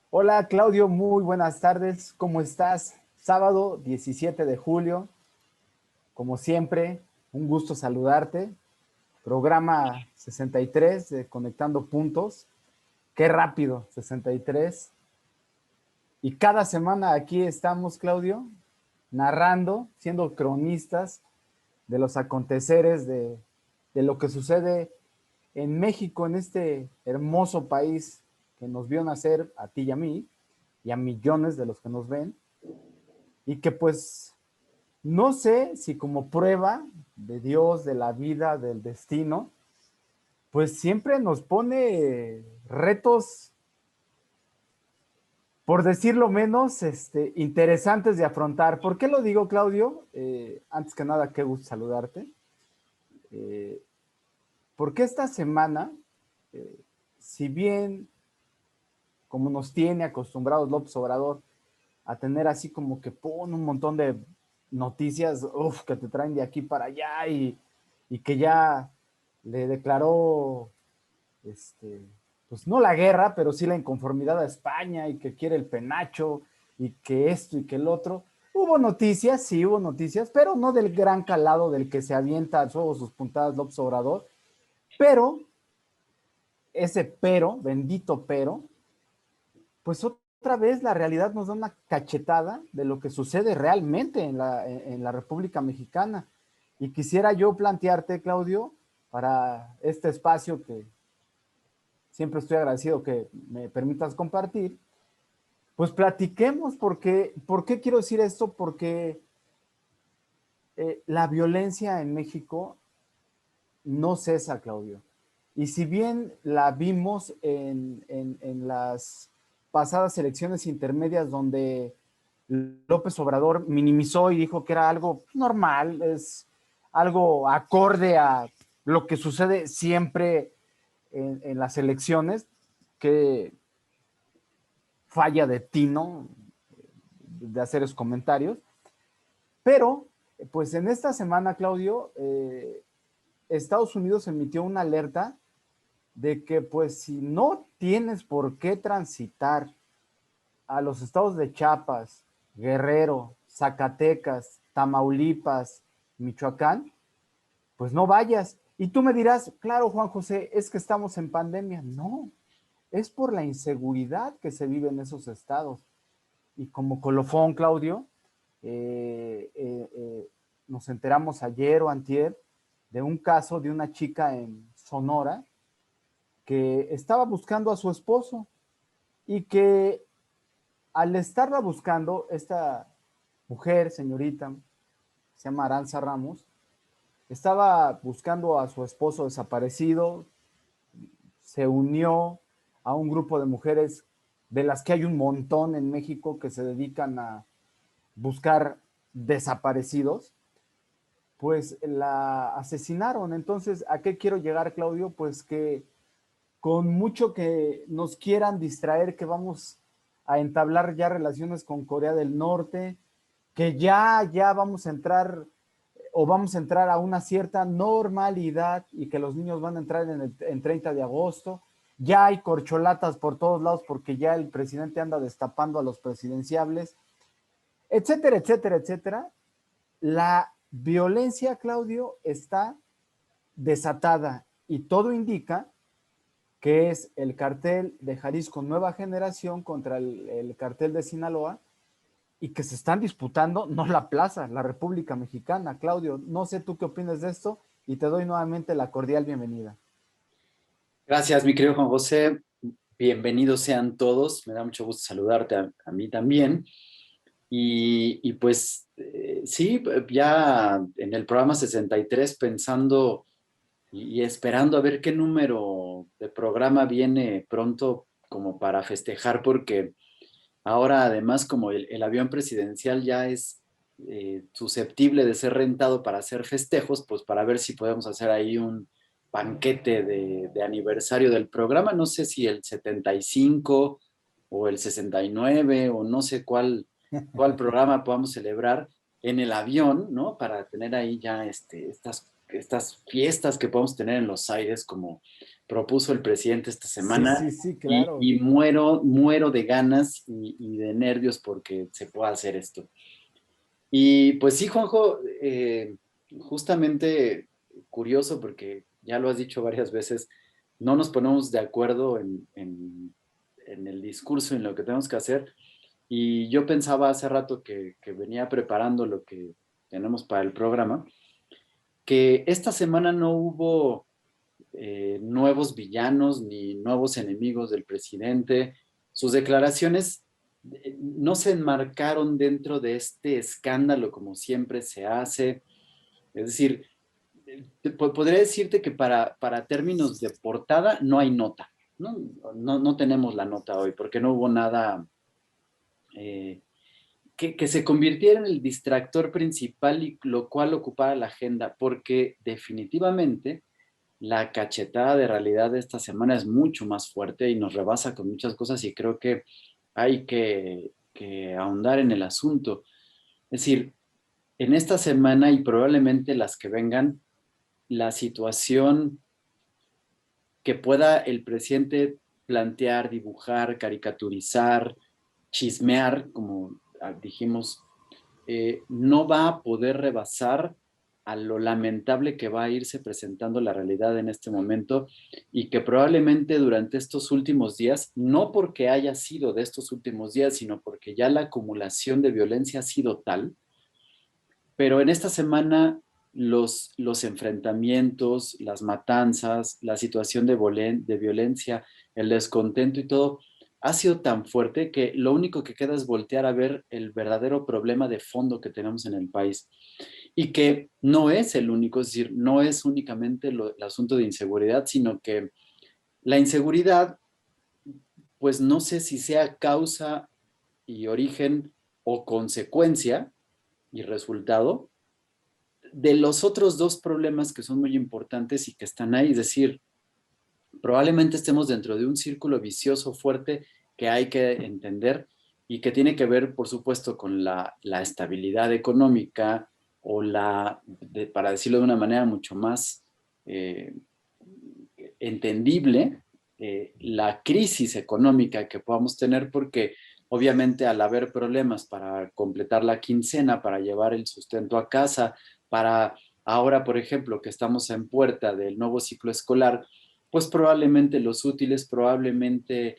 Hola Claudio, muy buenas tardes. ¿Cómo estás? Sábado 17 de julio, como siempre, un gusto saludarte. Programa 63 de Conectando Puntos. Qué rápido, 63. Y cada semana aquí estamos, Claudio, narrando, siendo cronistas de los aconteceres de lo que sucede en México, en este hermoso país que nos vio nacer a ti y a mí, y a millones de los que nos ven, y que pues no sé si como prueba de Dios, de la vida, del destino, pues siempre nos pone retos, por decirlo menos, interesantes de afrontar. ¿Por qué lo digo, Claudio? Antes que nada, qué gusto saludarte. Eh, Porque esta semana, eh, si bien como nos tiene acostumbrados López Obrador a tener así como que pone un montón de noticias que te traen de aquí para allá y que ya le declaró, este, pues no la guerra, pero sí la inconformidad a España y que quiere el penacho y que esto y que el otro. Hubo noticias, sí hubo noticias, pero no del gran calado del que se avienta a todos sus puntadas López Obrador. Pero, ese pero, bendito pero, pues otra vez la realidad nos da una cachetada de lo que sucede realmente en la República Mexicana. Y quisiera yo plantearte, Claudio, para este espacio que siempre estoy agradecido que me permitas compartir, pues platiquemos, porque, ¿por qué quiero decir esto? Porque la violencia en México no cesa, Claudio. Y si bien la vimos en las pasadas elecciones intermedias donde López Obrador minimizó y dijo que era algo normal, es algo acorde a lo que sucede siempre en las elecciones, que falla de tino de hacer esos comentarios. Pero, pues en esta semana, Claudio, Estados Unidos emitió una alerta de que pues si no tienes por qué transitar a los estados de Chiapas, Guerrero, Zacatecas, Tamaulipas, Michoacán, pues no vayas. Y tú me dirás, claro, Juan José, es que estamos en pandemia. No, es por la inseguridad que se vive en esos estados. Y como colofón, Claudio, eh, eh, eh, nos enteramos ayer o antier de un caso de una chica en Sonora que estaba buscando a su esposo y que al estarla buscando, esta mujer, señorita, se llama Aranza Ramos, estaba buscando a su esposo desaparecido, se unió a un grupo de mujeres de las que hay un montón en México que se dedican a buscar desaparecidos, pues la asesinaron. Entonces, ¿a qué quiero llegar, Claudio? Pues que con mucho que nos quieran distraer, que vamos a entablar ya relaciones con Corea del Norte, que ya vamos a entrar o vamos a entrar a una cierta normalidad y que los niños van a entrar en 30 de agosto. Ya hay corcholatas por todos lados porque ya el presidente anda destapando a los presidenciables, etcétera, etcétera, etcétera. La violencia, Claudio, está desatada y todo indica que es el cartel de Jalisco Nueva Generación contra el cartel de Sinaloa, y que se están disputando no la plaza, la República Mexicana. Claudio, no sé tú qué opinas de esto y te doy nuevamente la cordial bienvenida. Gracias, mi querido Juan José. Bienvenidos sean todos. Me da mucho gusto saludarte a mí también. Y pues sí, ya en el programa 63 pensando y esperando a ver qué número de programa viene pronto como para festejar, porque ahora además como el avión presidencial ya es susceptible de ser rentado para hacer festejos, pues para ver si podemos hacer ahí un banquete de aniversario del programa. No sé si el 75 o el 69 o no sé cuál programa podamos celebrar en el avión, ¿no? Para tener ahí ya estas fiestas que podemos tener en los aires como propuso el presidente esta Sí, semana sí, sí, claro. y muero de ganas y de nervios porque se pueda hacer esto. Y pues sí, Juanjo, justamente curioso porque ya lo has dicho varias veces, no nos ponemos de acuerdo en el discurso, en lo que tenemos que hacer. Y yo pensaba hace rato que venía preparando lo que tenemos para el programa, que esta semana no hubo nuevos villanos ni nuevos enemigos del presidente. Sus declaraciones no se enmarcaron dentro de este escándalo como siempre se hace. Es decir, podría decirte que para términos de portada no hay nota. No, no tenemos la nota hoy porque no hubo nada eh, que se convirtiera en el distractor principal y lo cual ocupara la agenda, porque definitivamente la cachetada de realidad de esta semana es mucho más fuerte y nos rebasa con muchas cosas y creo que hay que ahondar en el asunto. Es decir, en esta semana y probablemente las que vengan, la situación que pueda el presidente plantear, dibujar, caricaturizar, chismear, como dijimos, no va a poder rebasar a lo lamentable que va a irse presentando la realidad en este momento y que probablemente durante estos últimos días, no porque haya sido de estos últimos días, sino porque ya la acumulación de violencia ha sido tal, pero en esta semana los enfrentamientos, las matanzas, la situación de violencia, el descontento y todo, ha sido tan fuerte que lo único que queda es voltear a ver el verdadero problema de fondo que tenemos en el país y que no es el único, es decir, no es únicamente el asunto de inseguridad, sino que la inseguridad, pues no sé si sea causa y origen o consecuencia y resultado de los otros dos problemas que son muy importantes y que están ahí, es decir, probablemente estemos dentro de un círculo vicioso fuerte que hay que entender y que tiene que ver, por supuesto, con la estabilidad económica o para decirlo de una manera mucho más eh, entendible, la crisis económica que podamos tener, porque obviamente al haber problemas para completar la quincena, para llevar el sustento a casa, para ahora, por ejemplo, que estamos en puerta del nuevo ciclo escolar, pues probablemente los útiles, probablemente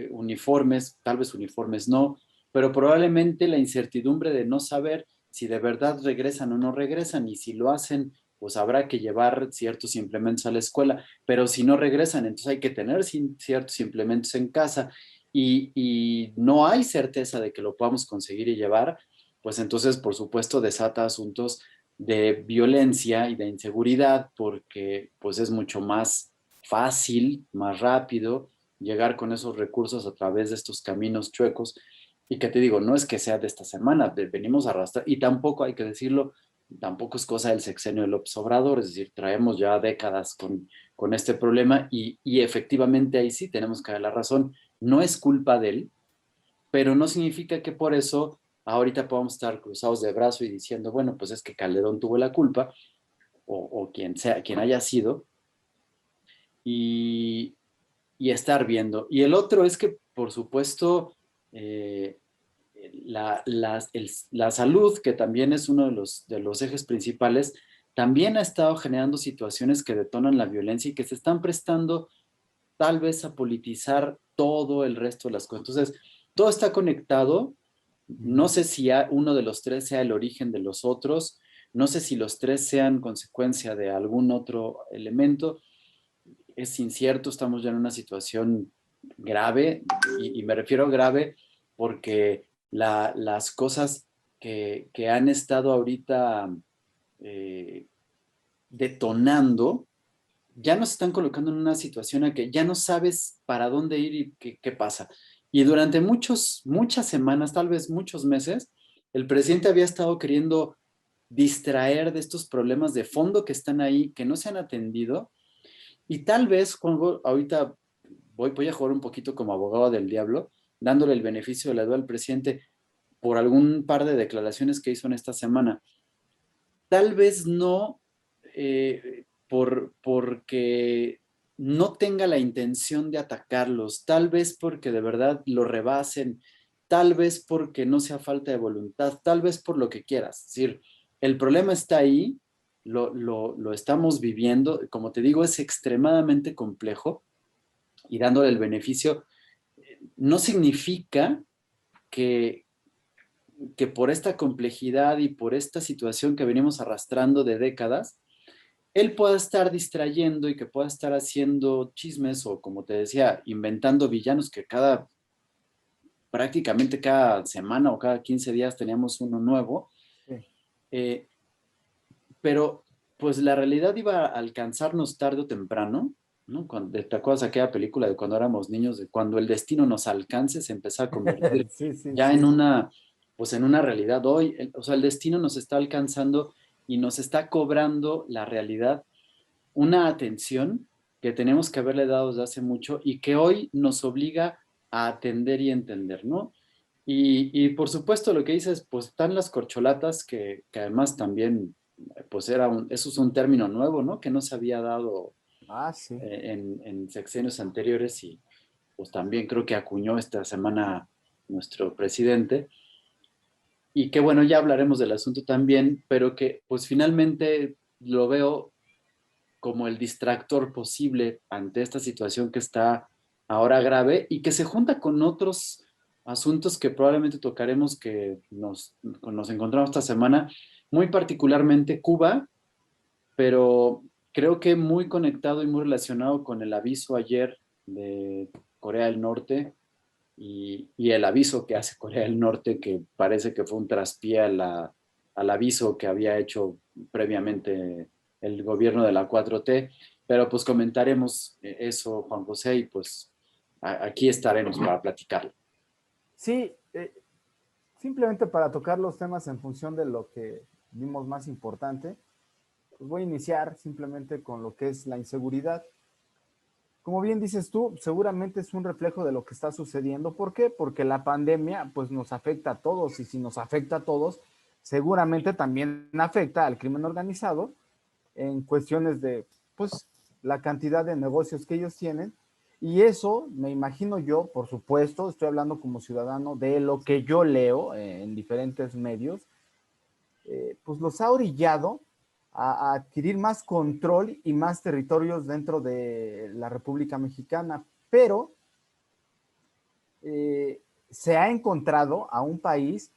uniformes, tal vez uniformes no, pero probablemente la incertidumbre de no saber si de verdad regresan o no regresan y si lo hacen, pues habrá que llevar ciertos implementos a la escuela, pero si no regresan, entonces hay que tener ciertos implementos en casa y no hay certeza de que lo podamos conseguir y llevar, pues entonces, por supuesto, desata asuntos de violencia y de inseguridad porque pues es mucho más fácil, más rápido llegar con esos recursos a través de estos caminos chuecos y que te digo, no es que sea de esta semana, venimos a arrastrar y tampoco hay que decirlo, tampoco es cosa del sexenio de López Obrador, es decir, traemos ya décadas con este problema y efectivamente ahí sí tenemos que dar la razón, no es culpa de él, pero no significa que por eso ahorita podamos estar cruzados de brazo y diciendo, bueno, pues es que Calderón tuvo la culpa o quien sea, quien haya sido y, y estar viendo. Y el otro es que, por supuesto, eh, la salud, que también es uno de los ejes principales, también ha estado generando situaciones que detonan la violencia y que se están prestando tal vez a politizar todo el resto de las cosas. Entonces, todo está conectado. No sé si uno de los tres sea el origen de los otros. No sé si los tres sean consecuencia de algún otro elemento. Es incierto, estamos ya en una situación grave y me refiero a grave porque las cosas que han estado ahorita eh, detonando ya nos están colocando en una situación en que ya no sabes para dónde ir y qué pasa. Y durante muchas semanas, tal vez muchos meses, el presidente había estado queriendo distraer de estos problemas de fondo que están ahí, que no se han atendido. Y tal vez, Juanjo, ahorita voy a jugar un poquito como abogado del diablo, dándole el beneficio de la duda al presidente por algún par de declaraciones que hizo en esta semana. Tal vez no porque no tenga la intención de atacarlos, tal vez porque de verdad lo rebasen, tal vez porque no sea falta de voluntad, tal vez por lo que quieras. Es decir, el problema está ahí, lo estamos viviendo, como te digo, es extremadamente complejo y dándole el beneficio, no significa que, que por esta complejidad y por esta situación que venimos arrastrando de décadas, él pueda estar distrayendo y que pueda estar haciendo chismes o, como te decía, inventando villanos que prácticamente cada semana o cada 15 días teníamos uno nuevo, Sí. eh, pero pues la realidad iba a alcanzarnos tarde o temprano, ¿no? ¿Te acuerdas de aquella película de cuando éramos niños, de cuando el destino nos alcance, se empezó a convertir Sí, sí, ya en sí. pues en una realidad hoy? O sea, el destino nos está alcanzando y nos está cobrando la realidad una atención que tenemos que haberle dado desde hace mucho y que hoy nos obliga a atender y entender, ¿no? Y por supuesto lo que dices, pues están las corcholatas que además también, pues eso es un término nuevo, ¿no? Que no se había dado Ah, sí. en sexenios anteriores y pues también creo que acuñó esta semana nuestro presidente. Y que bueno, ya hablaremos del asunto también, pero que pues finalmente lo veo como el distractor posible ante esta situación que está ahora grave y que se junta con otros asuntos que probablemente tocaremos que nos encontramos esta semana, muy particularmente Cuba, pero creo que muy conectado y muy relacionado con el aviso ayer de Corea del Norte y el aviso que hace Corea del Norte, que parece que fue un traspié al aviso que había hecho previamente el gobierno de la 4T, pero pues comentaremos eso, Juan José, y pues aquí estaremos para platicarlo. Sí, simplemente para tocar los temas en función de lo que vimos más importante, pues voy a iniciar simplemente con lo que es la inseguridad. Como bien dices tú, seguramente es un reflejo de lo que está sucediendo. ¿Por qué? Porque la pandemia pues nos afecta a todos y si nos afecta a todos, seguramente también afecta al crimen organizado en cuestiones de pues la cantidad de negocios que ellos tienen y eso me imagino yo, por supuesto, estoy hablando como ciudadano de lo que yo leo en diferentes medios, pues los ha orillado a adquirir más control y más territorios dentro de la República Mexicana, pero se ha encontrado a un país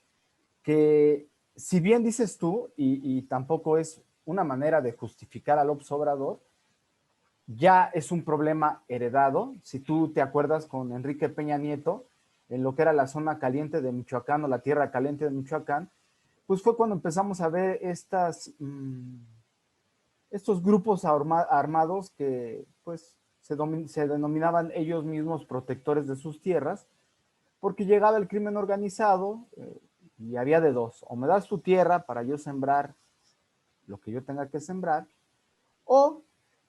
que, si bien dices tú, y tampoco es una manera de justificar al López Obrador, ya es un problema heredado. Si tú te acuerdas con Enrique Peña Nieto, en lo que era la zona caliente de Michoacán o la tierra caliente de Michoacán, pues fue cuando empezamos a ver estos grupos armados que pues se denominaban ellos mismos protectores de sus tierras, porque llegaba el crimen organizado y había de dos, o me das tu tierra para yo sembrar lo que yo tenga que sembrar, o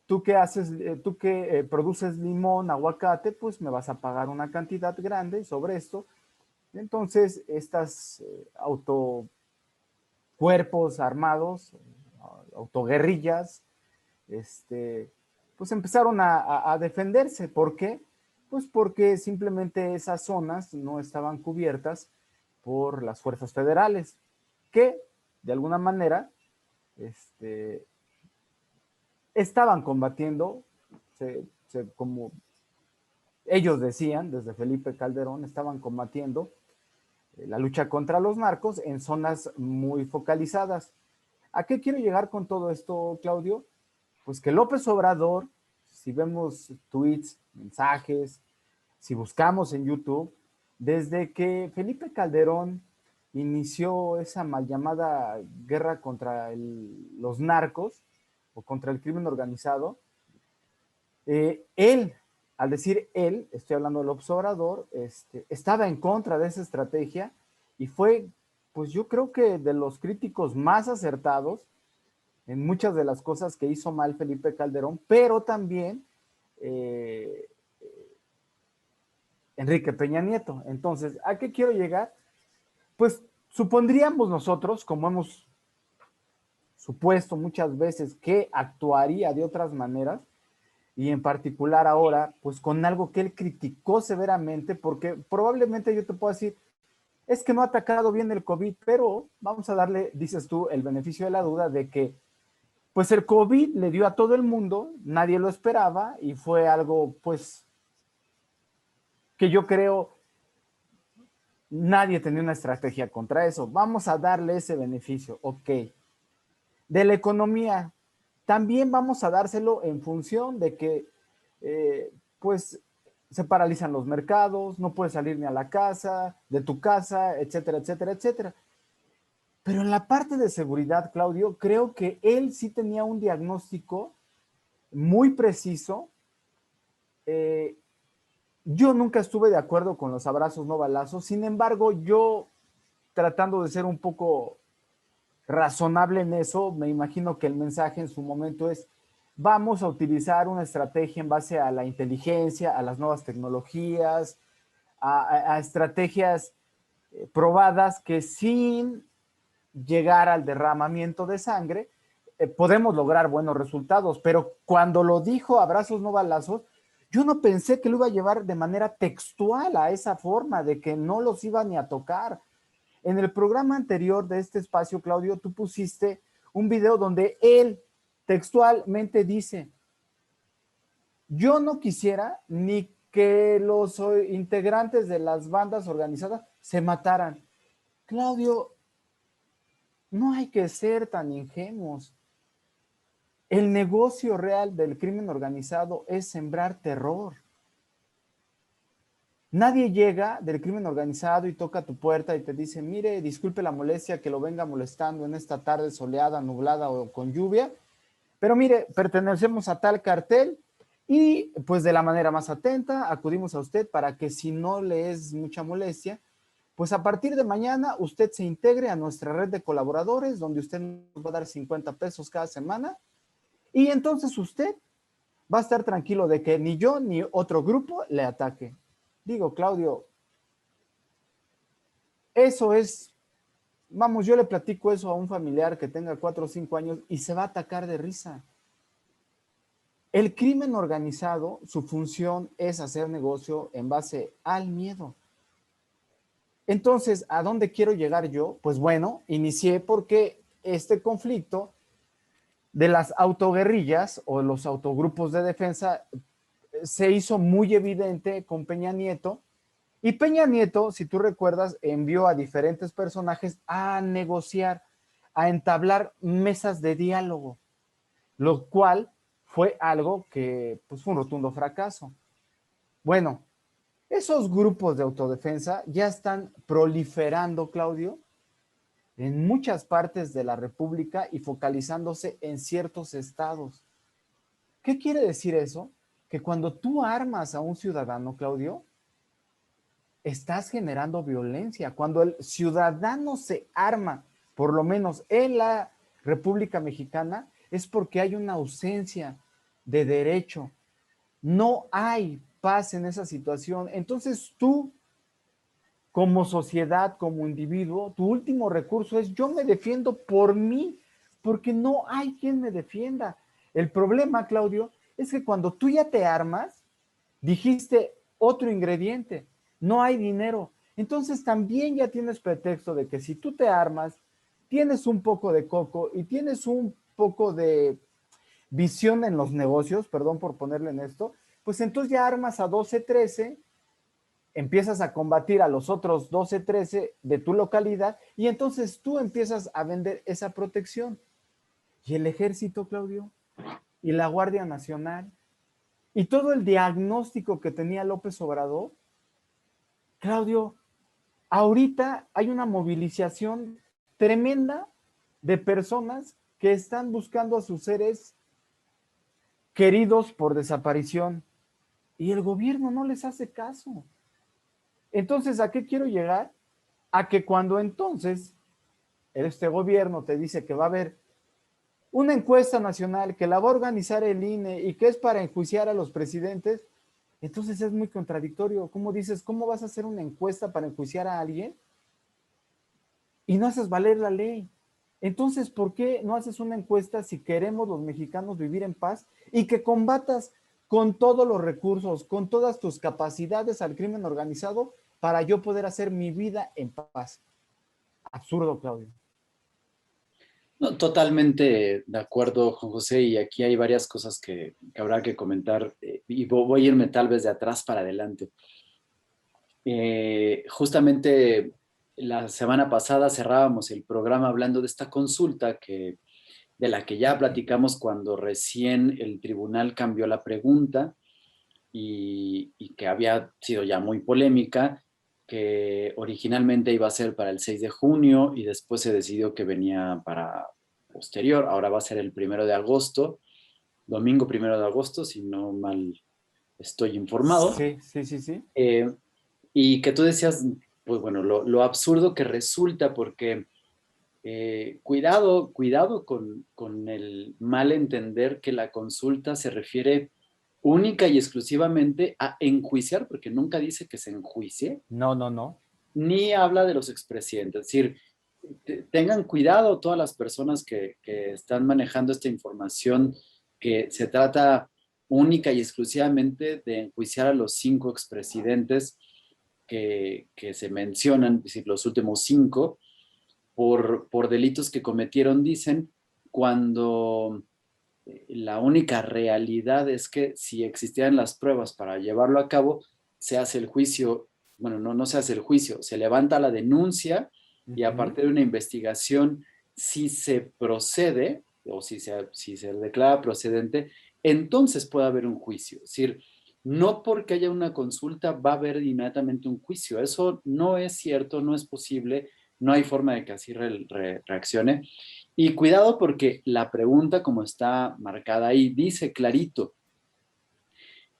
tú que haces, tú que produces limón, aguacate, pues me vas a pagar una cantidad grande sobre esto. Entonces, estas autocuerpos armados, autoguerrillas, este, pues empezaron a defenderse. ¿Por qué? Pues porque simplemente esas zonas no estaban cubiertas por las fuerzas federales, que de alguna manera estaban combatiendo, como ellos decían, desde Felipe Calderón, estaban combatiendo la lucha contra los narcos en zonas muy focalizadas. ¿A qué quiero llegar con todo esto, Claudio? Pues que López Obrador, si vemos tweets, mensajes, si buscamos en YouTube, desde que Felipe Calderón inició esa mal llamada guerra contra los narcos o contra el crimen organizado, él, al decir él, estoy hablando del observador, estaba en contra de esa estrategia y fue, pues yo creo que de los críticos más acertados en muchas de las cosas que hizo mal Felipe Calderón, pero también eh, Enrique Peña Nieto. Entonces, ¿a qué quiero llegar? Pues supondríamos nosotros, como hemos supuesto muchas veces, que actuaría de otras maneras, y en particular ahora, pues con algo que él criticó severamente, porque probablemente yo te puedo decir, es que no ha atacado bien el COVID, pero vamos a darle, dices tú, el beneficio de la duda de que pues el COVID le dio a todo el mundo, nadie lo esperaba y fue algo pues que yo creo nadie tenía una estrategia contra eso. Vamos a darle ese beneficio, ok. De la economía, también vamos a dárselo en función de que pues se paralizan los mercados, no puedes salir ni a la casa, de tu casa, etcétera, etcétera, etcétera. Pero en la parte de seguridad, Claudio, creo que él sí tenía un diagnóstico muy preciso. Eh, yo nunca estuve de acuerdo con los abrazos no balazos, sin embargo, yo tratando de ser un poco razonable en eso, me imagino que el mensaje en su momento es, vamos a utilizar una estrategia en base a la inteligencia, a las nuevas tecnologías, a estrategias probadas que sin llegar al derramamiento de sangre, podemos lograr buenos resultados. Pero cuando lo dijo abrazos no balazos, yo no pensé que lo iba a llevar de manera textual a esa forma, de que no los iba ni a tocar. En el programa anterior de este espacio, Claudio, tú pusiste un video donde él textualmente dice, yo no quisiera ni que los integrantes de las bandas organizadas se mataran. Claudio, no hay que ser tan ingenuos. El negocio real del crimen organizado es sembrar terror. Nadie llega del crimen organizado y toca tu puerta y te dice, mire, disculpe la molestia que lo venga molestando en esta tarde soleada, nublada o con lluvia, pero mire, pertenecemos a tal cartel y pues de la manera más atenta acudimos a usted para que si no le es mucha molestia, pues a partir de mañana usted se integre a nuestra red de colaboradores donde usted nos va a dar 50 pesos cada semana y entonces usted va a estar tranquilo de que ni yo ni otro grupo le ataque. Digo, Claudio, eso es, vamos, yo le platico eso a un familiar que tenga 4 o 5 años y se va a atacar de risa. El crimen organizado, su función es hacer negocio en base al miedo. Entonces, ¿a dónde quiero llegar yo? Pues bueno, inicié porque este conflicto de las autoguerrillas o los autogrupos de defensa se hizo muy evidente con Peña Nieto. Y Peña Nieto, si tú recuerdas, envió a diferentes personajes a negociar, a entablar mesas de diálogo, lo cual fue algo que pues, fue un rotundo fracaso. Bueno, esos grupos de autodefensa ya están proliferando, Claudio, en muchas partes de la República y focalizándose en ciertos estados. ¿Qué quiere decir eso? Que cuando tú armas a un ciudadano, Claudio, estás generando violencia. Cuando el ciudadano se arma, por lo menos en la República Mexicana, es porque hay una ausencia de derecho. No hay paz en esa situación. Entonces tú, como sociedad, como individuo, tu último recurso es yo me defiendo por mí, porque no hay quien me defienda. El problema, Claudio, es que cuando tú ya te armas, dijiste otro ingrediente, no hay dinero. Entonces también ya tienes pretexto de que si tú te armas, tienes un poco de coco y tienes un poco de visión en los negocios, perdón por ponerle en esto, pues entonces ya armas a 12, 13, empiezas a combatir a los otros 12, 13 de tu localidad y entonces tú empiezas a vender esa protección. Y el ejército, Claudio, y la Guardia Nacional, y todo el diagnóstico que tenía López Obrador, Claudio, ahorita hay una movilización tremenda de personas que están buscando a sus seres queridos por desaparición y el gobierno no les hace caso. Entonces, ¿a qué quiero llegar? A que cuando entonces este gobierno te dice que va a haber una encuesta nacional que la va a organizar el INE y que es para enjuiciar a los presidentes, entonces es muy contradictorio. ¿Cómo dices, cómo vas a hacer una encuesta para enjuiciar a alguien y no haces valer la ley? Entonces, ¿por qué no haces una encuesta si queremos los mexicanos vivir en paz y que combatas con todos los recursos, con todas tus capacidades al crimen organizado para yo poder hacer mi vida en paz. Absurdo, Claudio. No, totalmente de acuerdo, Juan José, y aquí hay varias cosas que habrá que comentar, y voy a irme tal vez de atrás para adelante. Justamente la semana pasada cerrábamos el programa hablando de esta consulta de la que ya platicamos cuando recién el tribunal cambió la pregunta y que había sido ya muy polémica, que originalmente iba a ser para el 6 de junio y después se decidió que venía para posterior, ahora va a ser el 1 de agosto, domingo 1 de agosto, si no mal estoy informado. Sí, sí, sí, sí. Y que tú decías, pues bueno, lo absurdo que resulta porque cuidado con el mal entender que la consulta se refiere única y exclusivamente a enjuiciar, porque nunca dice que se enjuicie, No, no, no. ni habla de los expresidentes. Es decir, tengan cuidado todas las personas que están manejando esta información, que se trata única y exclusivamente de enjuiciar a los 5 expresidentes que se mencionan, es decir, los últimos 5, por delitos que cometieron, dicen, cuando la única realidad es que si existieran las pruebas para llevarlo a cabo, se hace el juicio, bueno, no se hace el juicio, se levanta la denuncia y a Ujú. partir de una investigación, si se procede o si se declara procedente, entonces puede haber un juicio. Es decir, no porque haya una consulta va a haber inmediatamente un juicio. Eso no es cierto, no es posible, no hay forma de que así reaccione. Y cuidado porque la pregunta, como está marcada ahí, dice clarito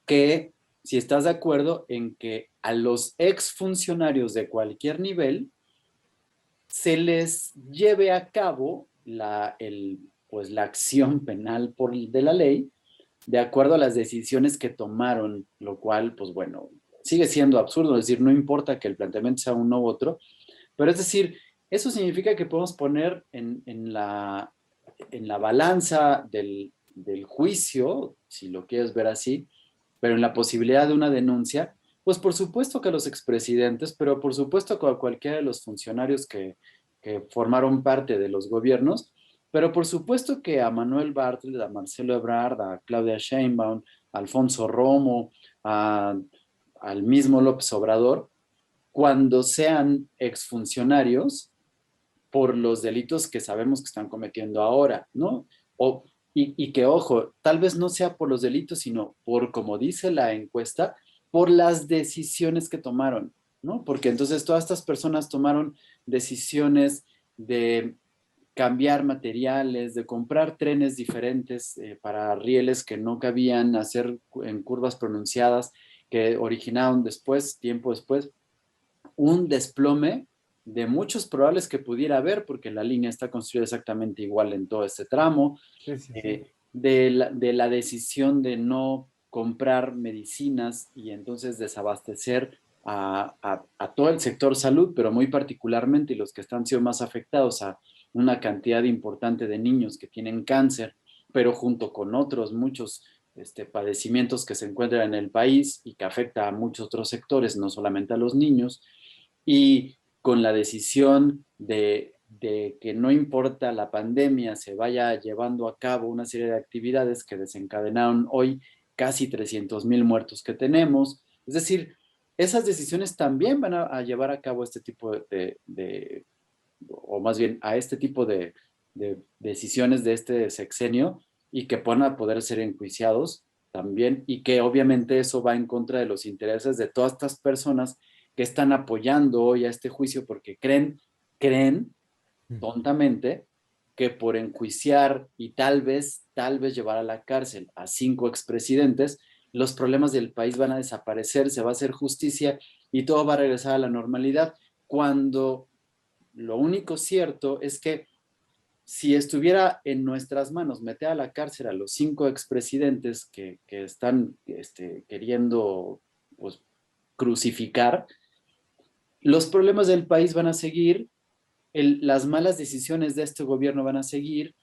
que si estás de acuerdo en que a los exfuncionarios de cualquier nivel se les lleve a cabo pues, la acción penal de la ley de acuerdo a las decisiones que tomaron, lo cual, pues bueno, sigue siendo absurdo, es decir, no importa que el planteamiento sea uno u otro, pero es decir, eso significa que podemos poner en la balanza del juicio, si lo quieres ver así, pero en la posibilidad de una denuncia, pues por supuesto que a los expresidentes, pero por supuesto que a cualquiera de los funcionarios que formaron parte de los gobiernos, pero por supuesto que a Manuel Bartlett, a Marcelo Ebrard, a Claudia Sheinbaum, a Alfonso Romo, al mismo López Obrador, cuando sean exfuncionarios por los delitos que sabemos que están cometiendo ahora, ¿no? O, y que, ojo, tal vez no sea por los delitos, sino por, como dice la encuesta, por las decisiones que tomaron, ¿no? Porque entonces todas estas personas tomaron decisiones de cambiar materiales, de comprar trenes diferentes para rieles que no cabían, hacer en curvas pronunciadas que originaron después, tiempo después, un desplome de muchos probables que pudiera haber, porque la línea está construida exactamente igual en todo este tramo, Sí, sí, sí. de la decisión de no comprar medicinas y entonces desabastecer a todo el sector salud, pero muy particularmente y los que están siendo más afectados a una cantidad importante de niños que tienen cáncer, pero junto con otros muchos padecimientos que se encuentran en el país y que afecta a muchos otros sectores, no solamente a los niños, y con la decisión de que no importa la pandemia, se vaya llevando a cabo una serie de actividades que desencadenaron hoy casi 300,000 muertos que tenemos. Es decir, esas decisiones también van a llevar a cabo este tipo o más bien a este tipo de decisiones de este sexenio y que puedan poder ser enjuiciados también y que obviamente eso va en contra de los intereses de todas estas personas que están apoyando hoy a este juicio porque creen tontamente que por enjuiciar y tal vez llevar a la cárcel a 5 expresidentes, los problemas del país van a desaparecer, se va a hacer justicia y todo va a regresar a la normalidad, cuando lo único cierto es que si estuviera en nuestras manos meter a la cárcel a los 5 expresidentes que están queriendo pues, crucificar, los problemas del país van a seguir, las malas decisiones de este gobierno van a seguir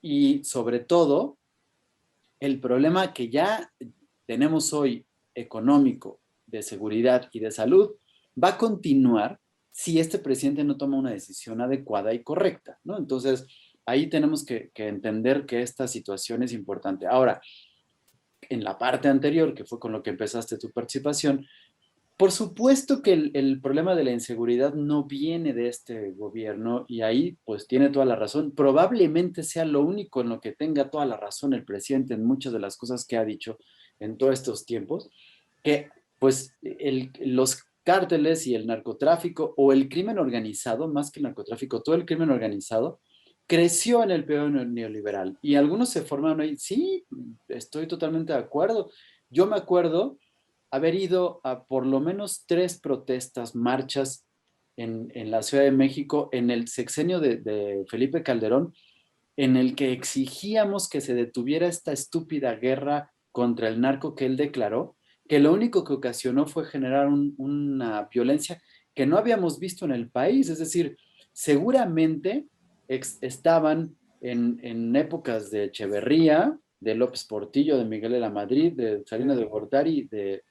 y sobre todo el problema que ya tenemos hoy económico, de seguridad y de salud, va a continuar si este presidente no toma una decisión adecuada y correcta, ¿no? Entonces, ahí tenemos que entender que esta situación es importante. Ahora, en la parte anterior, que fue con lo que empezaste tu participación, por supuesto que el problema de la inseguridad no viene de este gobierno y ahí pues tiene toda la razón. Probablemente sea lo único en lo que tenga toda la razón el presidente en muchas de las cosas que ha dicho en todos estos tiempos, que pues los cárteles y el narcotráfico o el crimen organizado, más que el narcotráfico, todo el crimen organizado, creció en el periodo neoliberal y algunos se formaron ahí. Sí, estoy totalmente de acuerdo. Yo me acuerdo haber ido a por lo menos 3 protestas, marchas en la Ciudad de México en el sexenio de Felipe Calderón, en el que exigíamos que se detuviera esta estúpida guerra contra el narco que él declaró, que lo único que ocasionó fue generar una violencia que no habíamos visto en el país. Es decir, seguramente estaban en épocas de Echeverría, de López Portillo, de Miguel de la Madrid, de Salinas de Gortari, de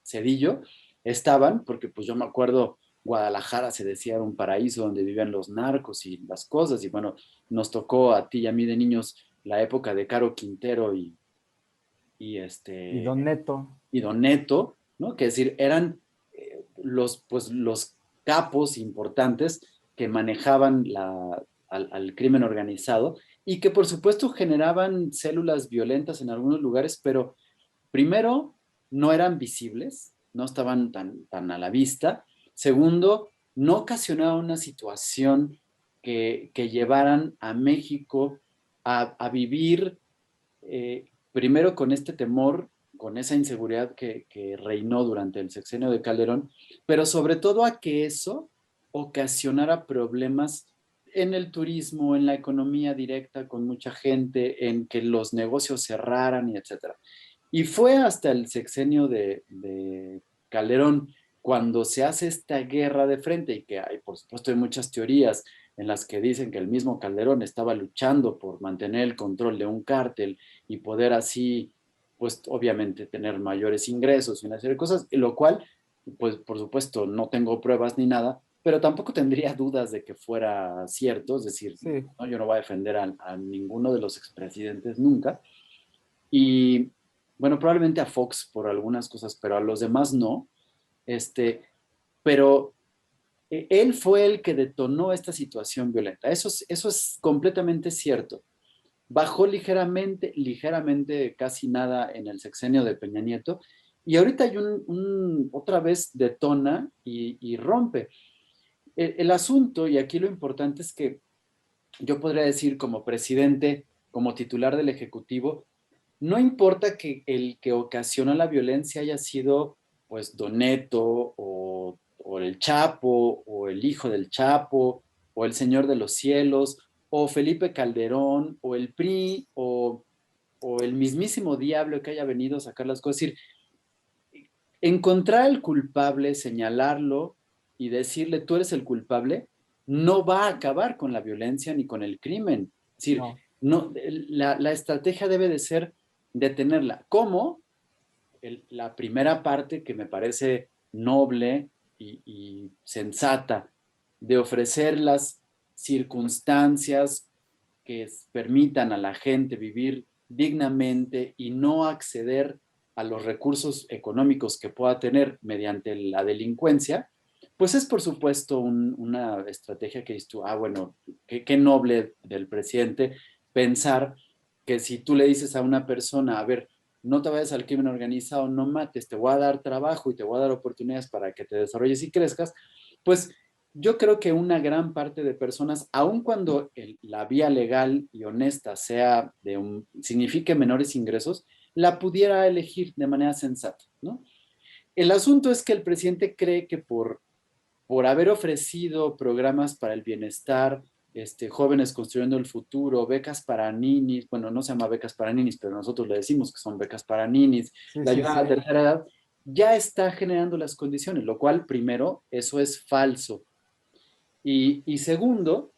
Cedillo, estaban, porque pues yo me acuerdo, Guadalajara se decía era un paraíso donde vivían los narcos y las cosas, y bueno, nos tocó a ti y a mí de niños la época de Caro Quintero y Y Don Neto. y Don Neto, ¿no? Que es decir, eran pues, los capos importantes que manejaban al crimen organizado y que por supuesto generaban células violentas en algunos lugares, pero primero, no eran visibles, no estaban tan a la vista. Segundo, no ocasionaban una situación que llevaran a México a vivir primero con este temor, con esa inseguridad que reinó durante el sexenio de Calderón, pero sobre todo a que eso ocasionara problemas en el turismo, en la economía directa con mucha gente, en que los negocios cerraran y etcétera. Y fue hasta el sexenio de Calderón cuando se hace esta guerra de frente y que hay, por supuesto, hay muchas teorías en las que dicen que el mismo Calderón estaba luchando por mantener el control de un cártel y poder así, pues obviamente tener mayores ingresos y una serie de cosas, lo cual, pues por supuesto, no tengo pruebas ni nada, pero tampoco tendría dudas de que fuera cierto, es decir, Sí. ¿no? Yo no voy a defender a ninguno de los expresidentes nunca, y bueno, probablemente a Fox por algunas cosas, pero a los demás no. Este, pero él fue el que detonó esta situación violenta. Eso es completamente cierto. Bajó ligeramente, ligeramente, casi nada en el sexenio de Peña Nieto, y ahorita hay otra vez detona y rompe. El asunto, y aquí lo importante es que yo podría decir como presidente, como titular del Ejecutivo, no importa que el que ocasionó la violencia haya sido pues Don Neto o el Chapo o el hijo del Chapo o el Señor de los Cielos o Felipe Calderón o el PRI o el mismísimo diablo que haya venido a sacar las cosas. Es decir, encontrar al culpable, señalarlo y decirle tú eres el culpable, no va a acabar con la violencia ni con el crimen. Es decir, No. no, la estrategia debe de ser detenerla. ¿Cómo? La primera parte que me parece noble y sensata de ofrecer las circunstancias que permitan a la gente vivir dignamente y no acceder a los recursos económicos que pueda tener mediante la delincuencia, pues es por supuesto una estrategia que dices tú, bueno, qué noble del presidente pensar que si tú le dices a una persona, a ver, no te vayas al crimen organizado, no mates, te voy a dar trabajo y te voy a dar oportunidades para que te desarrolles y crezcas, pues yo creo que una gran parte de personas, aun cuando la vía legal y honesta signifique menores ingresos, la pudiera elegir de manera sensata, ¿no? El asunto es que el presidente cree que por haber ofrecido programas para el bienestar, jóvenes construyendo el futuro, becas para ninis, bueno, no se llama becas para ninis, pero nosotros le decimos que son becas para ninis, Sí, la sí, ayuda a la sí. tercera edad, ya está generando las condiciones, lo cual, primero, eso es falso. Y segundo,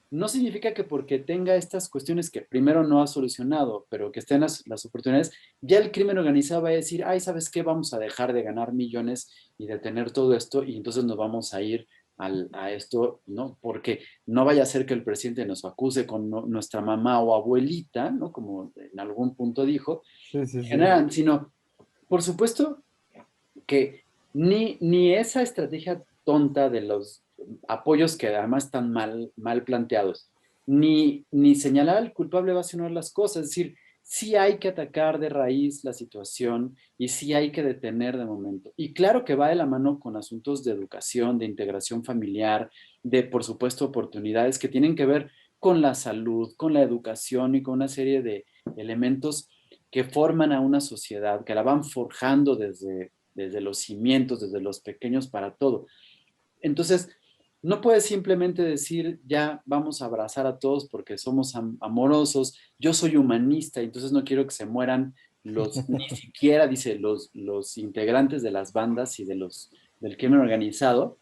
no significa que porque tenga estas cuestiones que primero no ha solucionado, pero que estén las oportunidades, ya el crimen organizado va a decir, ay, ¿sabes qué? Vamos a dejar de ganar millones y de tener todo esto y entonces nos vamos a ir a esto, ¿no? Porque no vaya a ser que el presidente nos acuse con nuestra mamá o abuelita, ¿no? Como en algún punto dijo, Sí, sí, sí. generan, sino, por supuesto, que ni esa estrategia tonta de los apoyos que además están mal planteados, ni señalar al culpable va a solucionar las cosas. Es decir, sí hay que atacar de raíz la situación y sí hay que detener de momento. Y claro que va de la mano con asuntos de educación, de integración familiar, de, por supuesto, oportunidades que tienen que ver con la salud, con la educación y con una serie de elementos que forman a una sociedad, que la van forjando desde los cimientos, desde los pequeños para todo. Entonces, no puedes simplemente decir, ya vamos a abrazar a todos porque somos amorosos, yo soy humanista, entonces no quiero que se mueran ni siquiera, dice, los integrantes de las bandas y del crimen organizado,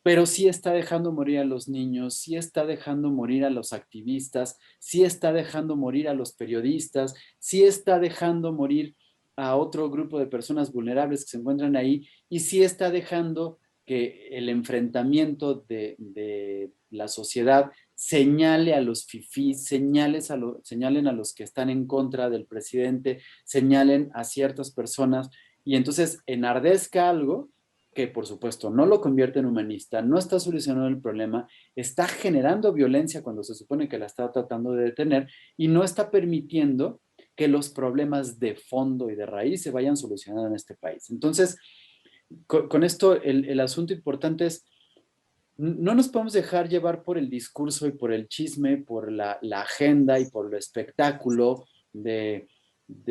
pero sí está dejando morir a los niños, sí está dejando morir a los activistas, sí está dejando morir a los periodistas, sí está dejando morir a otro grupo de personas vulnerables que se encuentran ahí y sí está dejando que el enfrentamiento de la sociedad señale a los fifís, señalen a los que están en contra del presidente, señalen a ciertas personas y entonces enardezca algo que por supuesto no lo convierte en humanista, no está solucionando el problema, está generando violencia cuando se supone que la está tratando de detener y no está permitiendo que los problemas de fondo y de raíz se vayan solucionando en este país. Entonces, con esto el asunto importante es, no nos podemos dejar llevar por el discurso y por el chisme, por la agenda y por el espectáculo de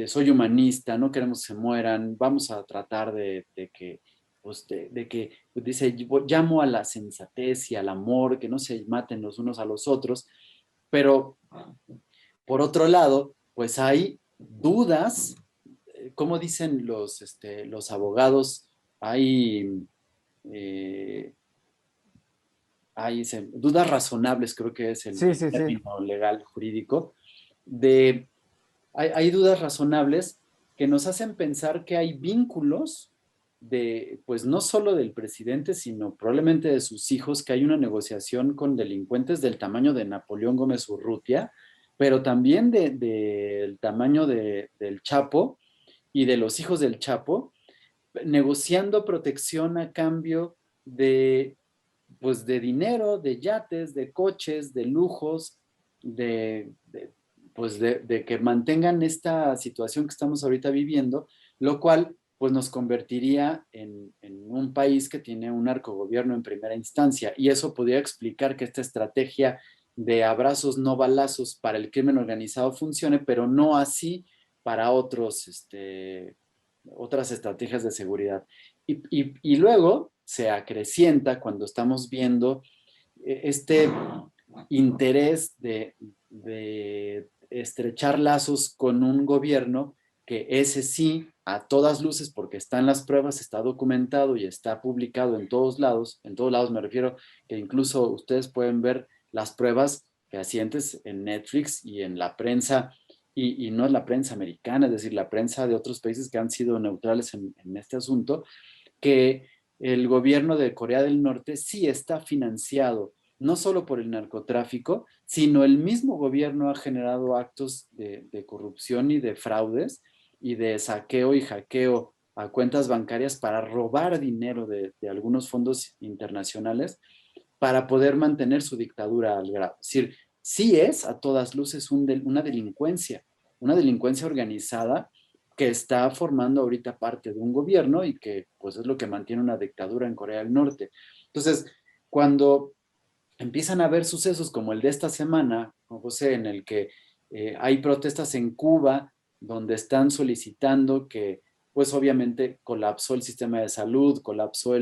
soy humanista, no queremos que se mueran, vamos a tratar de que, pues de que, dice, llamo a la sensatez y al amor, que no se maten los unos a los otros, pero por otro lado, pues hay dudas, como dicen los abogados, hay... Eh, dudas razonables, creo que es Sí, el sí, sí. término legal jurídico, de, hay dudas razonables que nos hacen pensar que hay vínculos de, pues no solo del presidente, sino probablemente de sus hijos, que hay una negociación con delincuentes del tamaño de Napoleón Gómez Urrutia, pero también del tamaño del Chapo y de los hijos del Chapo, negociando protección a cambio de pues de dinero, de yates, de coches, de lujos, pues de que mantengan esta situación que estamos ahorita viviendo, lo cual pues nos convertiría en un país que tiene un narcogobierno en primera instancia. Y eso podría explicar que esta estrategia de abrazos no balazos para el crimen organizado funcione, pero no así para otras estrategias de seguridad. Y luego se acrecienta cuando estamos viendo este interés de estrechar lazos con un gobierno que ese sí, a todas luces, porque está en las pruebas, está documentado y está publicado en todos lados me refiero, que incluso ustedes pueden ver las pruebas fehacientes en Netflix y en la prensa, y no es la prensa americana, es decir, la prensa de otros países que han sido neutrales en este asunto, que el gobierno de Corea del Norte sí está financiado no solo por el narcotráfico, sino el mismo gobierno ha generado actos de corrupción y de fraudes y de saqueo y hackeo a cuentas bancarias para robar dinero de algunos fondos internacionales para poder mantener su dictadura al grado. Es decir, sí es a todas luces una delincuencia organizada que está formando ahorita parte de un gobierno y que pues es lo que mantiene una dictadura en Corea del Norte. Entonces, cuando empiezan a haber sucesos como el de esta semana, José, en el que hay protestas en Cuba donde están solicitando que, pues obviamente colapsó el sistema de salud, colapsó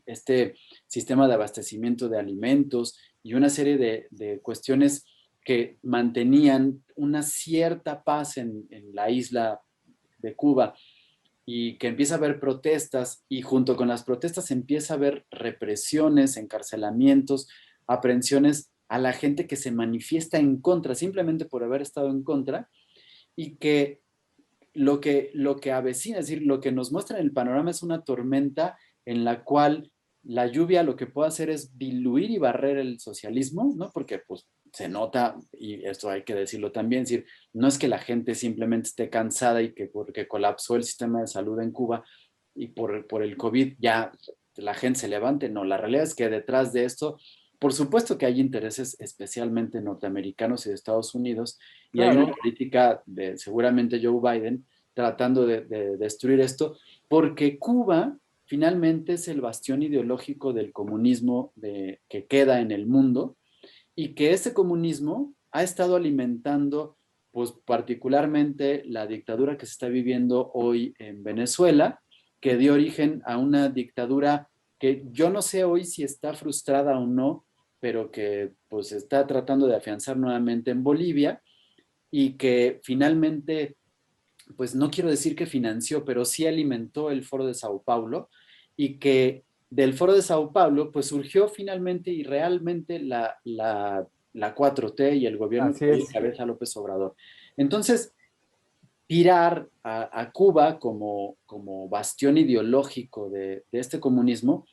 este sistema de abastecimiento de alimentos y una serie de cuestiones que mantenían una cierta paz en la isla de Cuba y que empieza a haber protestas y junto con las protestas empieza a haber represiones, encarcelamientos, aprehensiones a la gente que se manifiesta en contra, simplemente por haber estado en contra, y que lo que avecina, es decir, lo que nos muestra en el panorama es una tormenta en la cual la lluvia lo que puede hacer es diluir y barrer el socialismo, ¿no? Porque pues se nota, y esto hay que decirlo también, es decir, no es que la gente simplemente esté cansada y que porque colapsó el sistema de salud en Cuba y por el COVID ya la gente se levante, no, la realidad es que detrás de esto, por supuesto que hay intereses especialmente norteamericanos y de Estados Unidos, y hay una Claro, política de seguramente Joe Biden tratando de destruir esto, porque Cuba finalmente es el bastión ideológico del comunismo que queda en el mundo, y que ese comunismo ha estado alimentando, pues particularmente la dictadura que se está viviendo hoy en Venezuela, que dio origen a una dictadura que yo no sé hoy si está frustrada o no, pero que pues está tratando de afianzar nuevamente en Bolivia, y que finalmente, pues no quiero decir que financió, pero sí alimentó el Foro de Sao Paulo, y que del Foro de Sao Paulo, pues surgió finalmente y realmente la 4T y el gobierno que así hoy es. encabeza López Obrador. Entonces, tirar a Cuba como bastión ideológico de este comunismo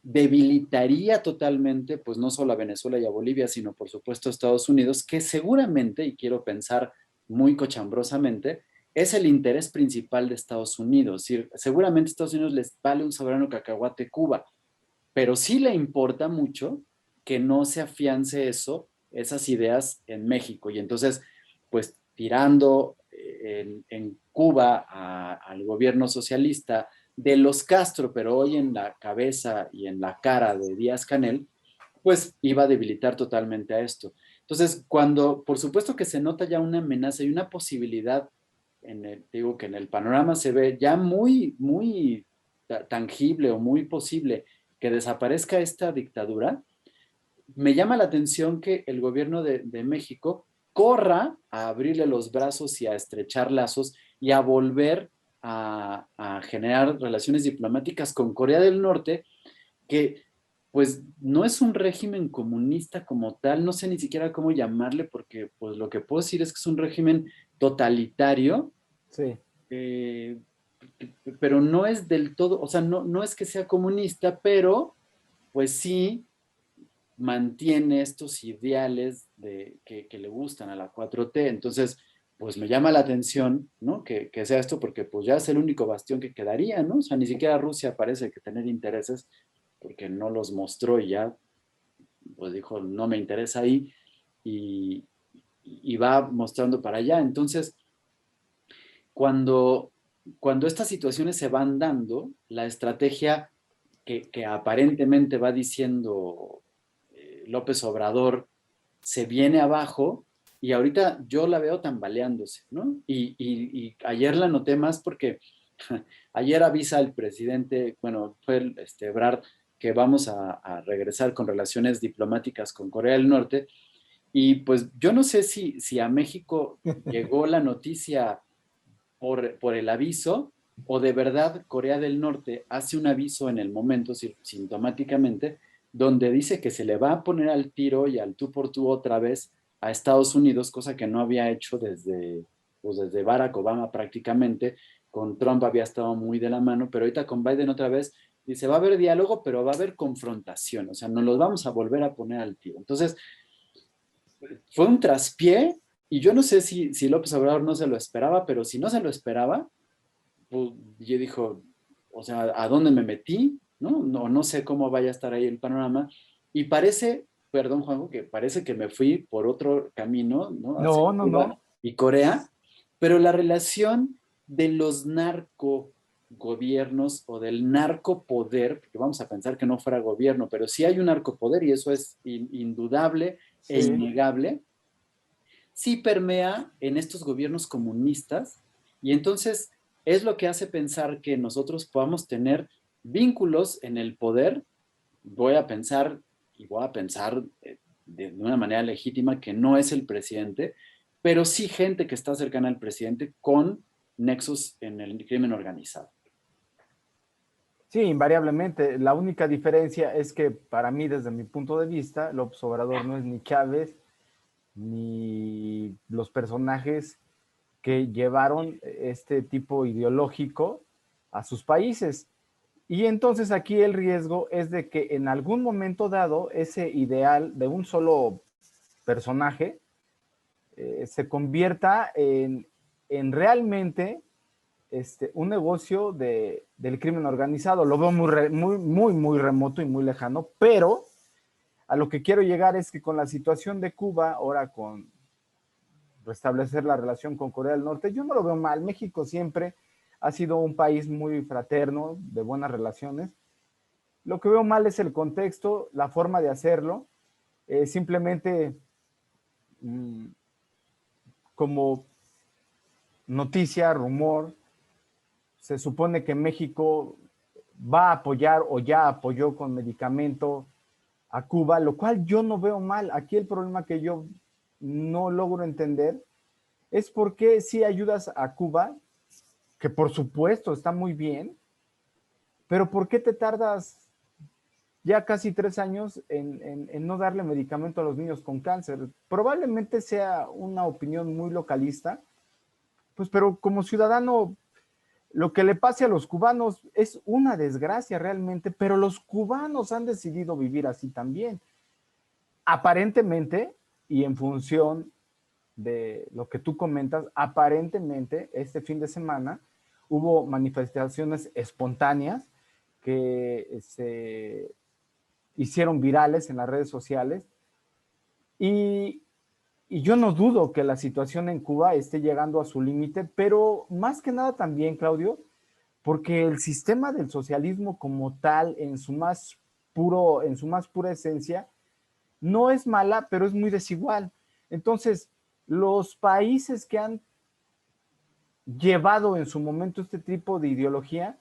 debilitaría totalmente, pues no solo a Venezuela y a Bolivia, sino por supuesto a Estados Unidos, que seguramente, y quiero pensar muy cochambrosamente, es el interés principal de Estados Unidos. Es decir, seguramente a Estados Unidos les vale un soberano cacahuate Cuba, pero sí le importa mucho que no se afiance eso, esas ideas en México. Y entonces, pues tirando en Cuba al gobierno socialista de los Castro, pero hoy en la cabeza y en la cara de Díaz-Canel, pues iba a debilitar totalmente a esto. Entonces, cuando, por supuesto que se nota ya una amenaza y una posibilidad, digo que en el panorama se ve ya muy, muy tangible o muy posible que desaparezca esta dictadura, me llama la atención que el gobierno de México corra a abrirle los brazos y a estrechar lazos y a volver a generar relaciones diplomáticas con Corea del Norte, que pues no es un régimen comunista como tal, no sé ni siquiera cómo llamarle, porque pues lo que puedo decir es que es un régimen totalitario, Sí. eh, pero no es del todo, o sea, no es que sea comunista, pero pues sí mantiene estos ideales que le gustan a la 4T. Entonces, pues me llama la atención, ¿no? Que sea esto, porque pues ya es el único bastión que quedaría, ¿no? O sea, ni siquiera Rusia parece que tener intereses, porque no los mostró y ya, pues dijo, no me interesa ahí, y, y va mostrando para allá. Entonces, cuando, cuando estas situaciones se van dando, la estrategia que aparentemente va diciendo López Obrador se viene abajo, y ahorita yo la veo tambaleándose, ¿no? Y ayer la noté más porque ayer avisa el presidente, bueno, fue Ebrard, que vamos a regresar con relaciones diplomáticas con Corea del Norte, y pues yo no sé si a México llegó la noticia por el aviso, o de verdad Corea del Norte hace un aviso en el momento, sintomáticamente, donde dice que se le va a poner al tiro y al tú por tú otra vez a Estados Unidos, cosa que no había hecho desde Barack Obama prácticamente. Con Trump había estado muy de la mano, pero ahorita con Biden otra vez dice, va a haber diálogo, pero va a haber confrontación, o sea, nos los vamos a volver a poner al tiro. Entonces, fue un traspié, y yo no sé si López Obrador no se lo esperaba, pero si no se lo esperaba, pues yo dijo, o sea, ¿a dónde me metí? No sé cómo vaya a estar ahí el panorama. Y parece, perdón Juanjo, que parece que me fui por otro camino, ¿no? Hacia No, no, Cuba no. y Corea, pero la relación de los narcogobiernos o del narcopoder, porque vamos a pensar que no fuera gobierno, pero sí hay un narcopoder, y eso es indudable e Sí. innegable, sí permea en estos gobiernos comunistas, y entonces es lo que hace pensar que nosotros podamos tener vínculos en el poder. Voy a pensar, y voy a pensar de una manera legítima, que no es el presidente, pero sí gente que está cercana al presidente con nexos en el crimen organizado. Sí, invariablemente. La única diferencia es que para mí, desde mi punto de vista, López Obrador no es ni Chávez ni los personajes que llevaron este tipo ideológico a sus países. Y entonces aquí el riesgo es de que en algún momento dado ese ideal de un solo personaje se convierta en realmente un negocio del crimen organizado. Lo veo muy remoto y muy lejano, pero a lo que quiero llegar es que con la situación de Cuba, ahora con restablecer la relación con Corea del Norte, yo no lo veo mal. México siempre ha sido un país muy fraterno, de buenas relaciones. Lo que veo mal es el contexto, la forma de hacerlo. Simplemente mmm, como noticia, rumor, se supone que México va a apoyar o ya apoyó con medicamento a Cuba, lo cual yo no veo mal. Aquí el problema que yo no logro entender es por qué si ayudas a Cuba, que por supuesto está muy bien, pero ¿por qué te tardas ya casi 3 años en no darle medicamento a los niños con cáncer? Probablemente sea una opinión muy localista, pues pero como ciudadano, lo que le pase a los cubanos es una desgracia realmente, pero los cubanos han decidido vivir así también. Aparentemente, y en función de lo que tú comentas, aparentemente este fin de semana hubo manifestaciones espontáneas que se hicieron virales en las redes sociales y, y yo no dudo que la situación en Cuba esté llegando a su límite, pero más que nada también, Claudio, porque el sistema del socialismo como tal, en su más pura esencia, no es mala, pero es muy desigual. Entonces, los países que han llevado en su momento este tipo de ideología,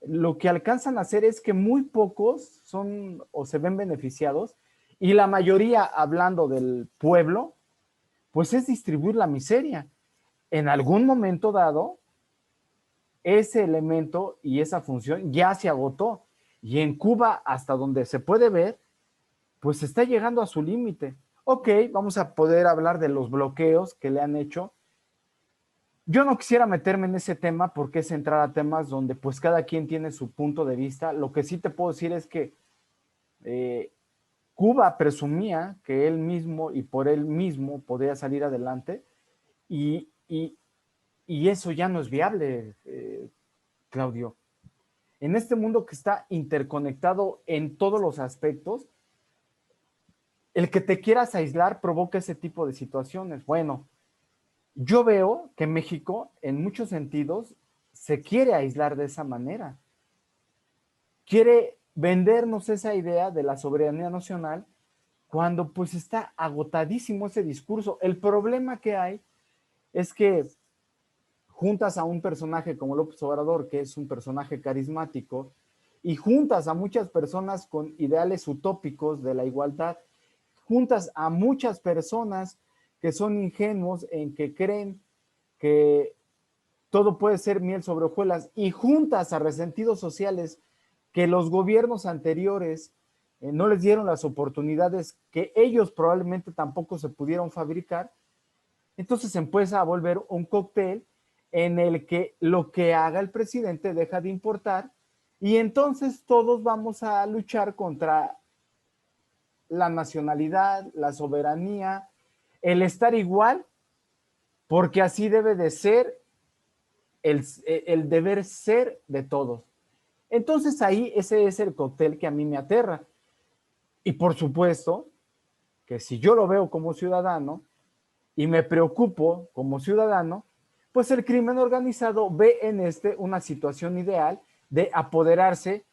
lo que alcanzan a hacer es que muy pocos son o se ven beneficiados y la mayoría, hablando del pueblo, pues es distribuir la miseria. En algún momento dado, ese elemento y esa función ya se agotó. Y en Cuba, hasta donde se puede ver, pues está llegando a su límite. Ok, vamos a poder hablar de los bloqueos que le han hecho. Yo no quisiera meterme en ese tema porque es entrar a temas donde pues cada quien tiene su punto de vista. Lo que sí te puedo decir es que eh, Cuba presumía que él mismo y por él mismo podía salir adelante y, y, y eso ya no es viable, Claudio. En este mundo que está interconectado en todos los aspectos, el que te quieras aislar provoca ese tipo de situaciones. Bueno, yo veo que México, en muchos sentidos, se quiere aislar de esa manera. Quiere vendernos esa idea de la soberanía nacional cuando pues está agotadísimo ese discurso. El problema que hay es que juntas a un personaje como López Obrador, que es un personaje carismático, y juntas a muchas personas con ideales utópicos de la igualdad, juntas a muchas personas que son ingenuos en que creen que todo puede ser miel sobre hojuelas y juntas a resentidos sociales que los gobiernos anteriores no les dieron las oportunidades que ellos probablemente tampoco se pudieron fabricar, entonces se empieza a volver un cóctel en el que lo que haga el presidente deja de importar y entonces todos vamos a luchar contra la nacionalidad, la soberanía, el estar igual, porque así debe de ser el deber ser de todos. Entonces ahí ese es el cóctel que a mí me aterra. Y por supuesto que si yo lo veo como ciudadano y me preocupo como ciudadano, pues el crimen organizado ve en una situación ideal de apoderarse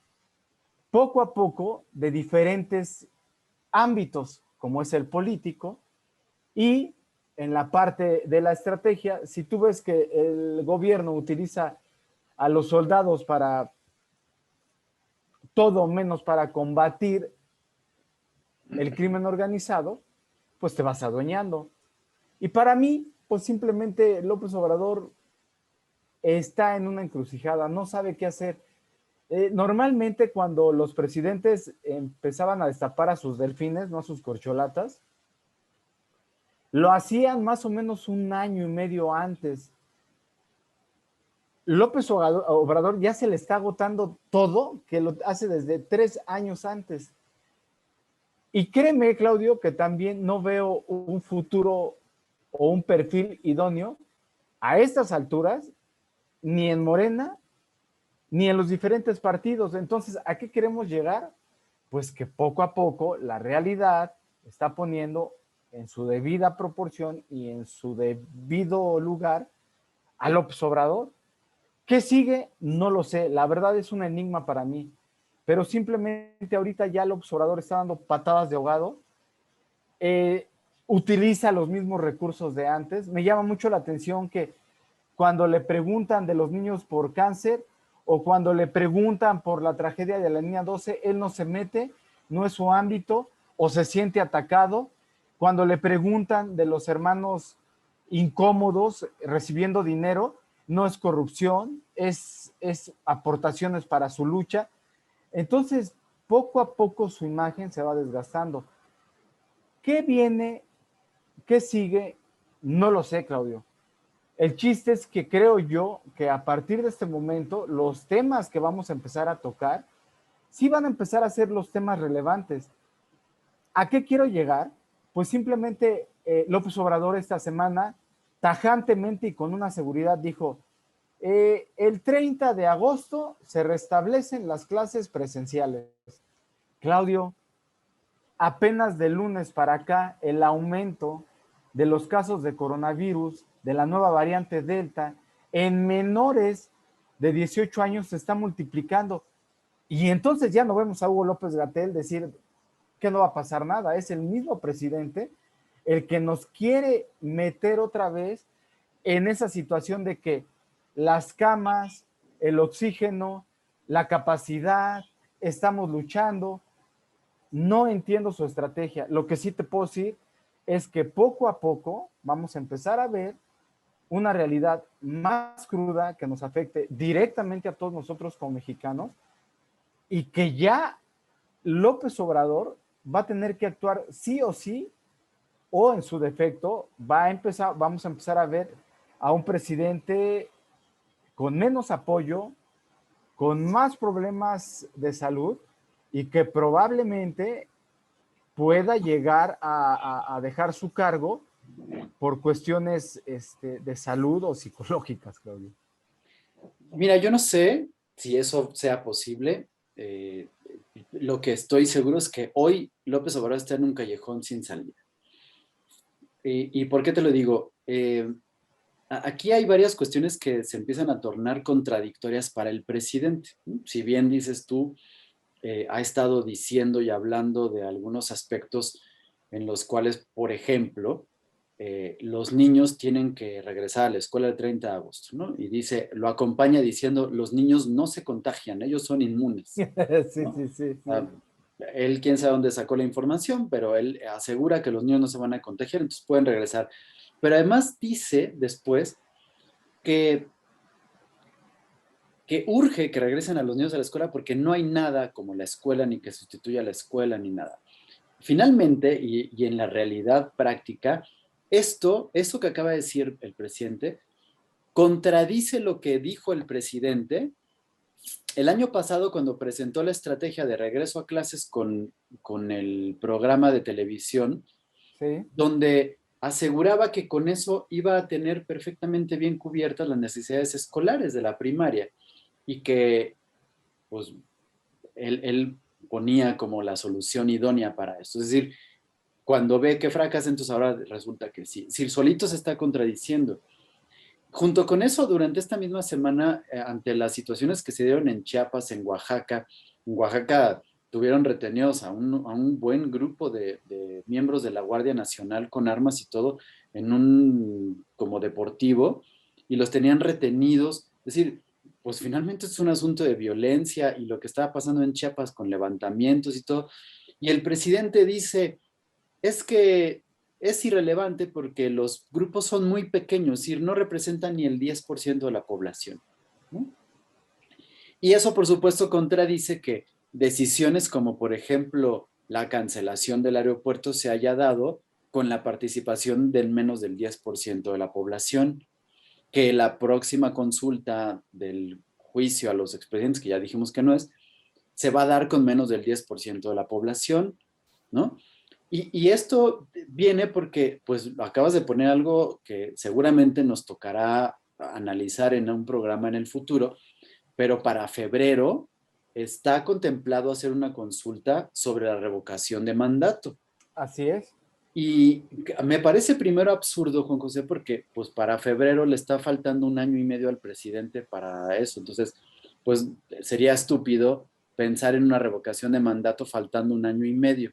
poco a poco de diferentes ámbitos, como es el político, y en la parte de la estrategia, si tú ves que el gobierno utiliza a los soldados para todo menos para combatir el crimen organizado, pues te vas adueñando. Y para mí, pues simplemente López Obrador está en una encrucijada, no sabe qué hacer. Normalmente cuando los presidentes empezaban a destapar a sus delfines, no a sus corcholatas, lo hacían más o menos un año y medio antes. López Obrador ya se le está agotando todo, que lo hace desde 3 años antes. Y créeme, Claudio, que también no veo un futuro o un perfil idóneo a estas alturas, ni en Morena, ni en los diferentes partidos. Entonces, ¿a qué queremos llegar? Pues que poco a poco la realidad está poniendo en su debida proporción y en su debido lugar a López Obrador. ¿Qué sigue? No lo sé. La verdad es un enigma para mí. Pero simplemente ahorita ya López Obrador está dando patadas de ahogado. Eh, Utiliza los mismos recursos de antes. Me llama mucho la atención que cuando le preguntan de los niños por cáncer o cuando le preguntan por la tragedia de la niña 12, él no se mete, no es su ámbito o se siente atacado. Cuando le preguntan de los hermanos incómodos recibiendo dinero, no es corrupción, es aportaciones para su lucha. Entonces, poco a poco su imagen se va desgastando. ¿Qué viene? ¿Qué sigue? No lo sé, Claudio. El chiste es que creo yo que a partir de este momento los temas que vamos a empezar a tocar sí van a empezar a ser los temas relevantes. ¿A qué quiero llegar? Pues simplemente López Obrador esta semana tajantemente y con una seguridad dijo, el 30 de agosto se restablecen las clases presenciales. Claudio, apenas de lunes para acá el aumento de los casos de coronavirus, de la nueva variante Delta, en menores de 18 años se está multiplicando. Y entonces ya no vemos a Hugo López Gatell decir que no va a pasar nada. Es el mismo presidente el que nos quiere meter otra vez en esa situación de que las camas, el oxígeno, la capacidad, estamos luchando. No entiendo su estrategia. Lo que sí te puedo decir es que poco a poco vamos a empezar a ver una realidad más cruda que nos afecte directamente a todos nosotros como mexicanos y que ya López Obrador va a tener que actuar sí o sí o en su defecto vamos a empezar a ver a un presidente con menos apoyo, con más problemas de salud y que probablemente pueda llegar a dejar su cargo por cuestiones de salud o psicológicas, Claudio. Mira, yo no sé si eso sea posible. Lo que estoy seguro es que hoy López Obrador está en un callejón sin salida. ¿Y por qué te lo digo? Aquí hay varias cuestiones que se empiezan a tornar contradictorias para el presidente, ¿no? Si bien dices tú, ha estado diciendo y hablando de algunos aspectos en los cuales, por ejemplo, los niños tienen que regresar a la escuela el 30 de agosto, ¿no? Y dice, lo acompaña diciendo, los niños no se contagian, ellos son inmunes, Sí, ¿no? sí, sí, Ah, sí. él quién sabe dónde sacó la información, pero él asegura que los niños no se van a contagiar, entonces pueden regresar. Pero además dice después que, que urge que regresen a los niños a la escuela porque no hay nada como la escuela ni que sustituya a la escuela ni nada. Finalmente, y en la realidad práctica, esto que acaba de decir el presidente contradice lo que dijo el presidente el año pasado cuando presentó la estrategia de regreso a clases con el programa de televisión, Sí. donde aseguraba que con eso iba a tener perfectamente bien cubiertas las necesidades escolares de la primaria y que pues él ponía como la solución idónea para esto. Es decir, cuando ve que fracasa, entonces ahora resulta que sí. Si solito se está contradiciendo. Junto con eso, durante esta misma semana, ante las situaciones que se dieron en Chiapas, en Oaxaca tuvieron retenidos a un buen grupo de miembros de la Guardia Nacional con armas y todo en un como deportivo y los tenían retenidos. Es decir, pues finalmente es un asunto de violencia y lo que estaba pasando en Chiapas con levantamientos y todo. Y el presidente dice, es que es irrelevante porque los grupos son muy pequeños, es decir, no representan ni el 10% de la población, ¿no? Y eso, por supuesto, contradice que decisiones como, por ejemplo, la cancelación del aeropuerto se haya dado con la participación del menos del 10% de la población, que la próxima consulta del juicio a los expresidentes, que ya dijimos que no es, se va a dar con menos del 10% de la población, ¿no? Y esto viene porque, pues, acabas de poner algo que seguramente nos tocará analizar en un programa en el futuro, pero para febrero está contemplado hacer una consulta sobre la revocación de mandato. Así es. Y me parece primero absurdo, Juan José, porque pues para febrero le está faltando un año y medio al presidente para eso. Entonces, pues sería estúpido pensar en una revocación de mandato faltando un año y medio.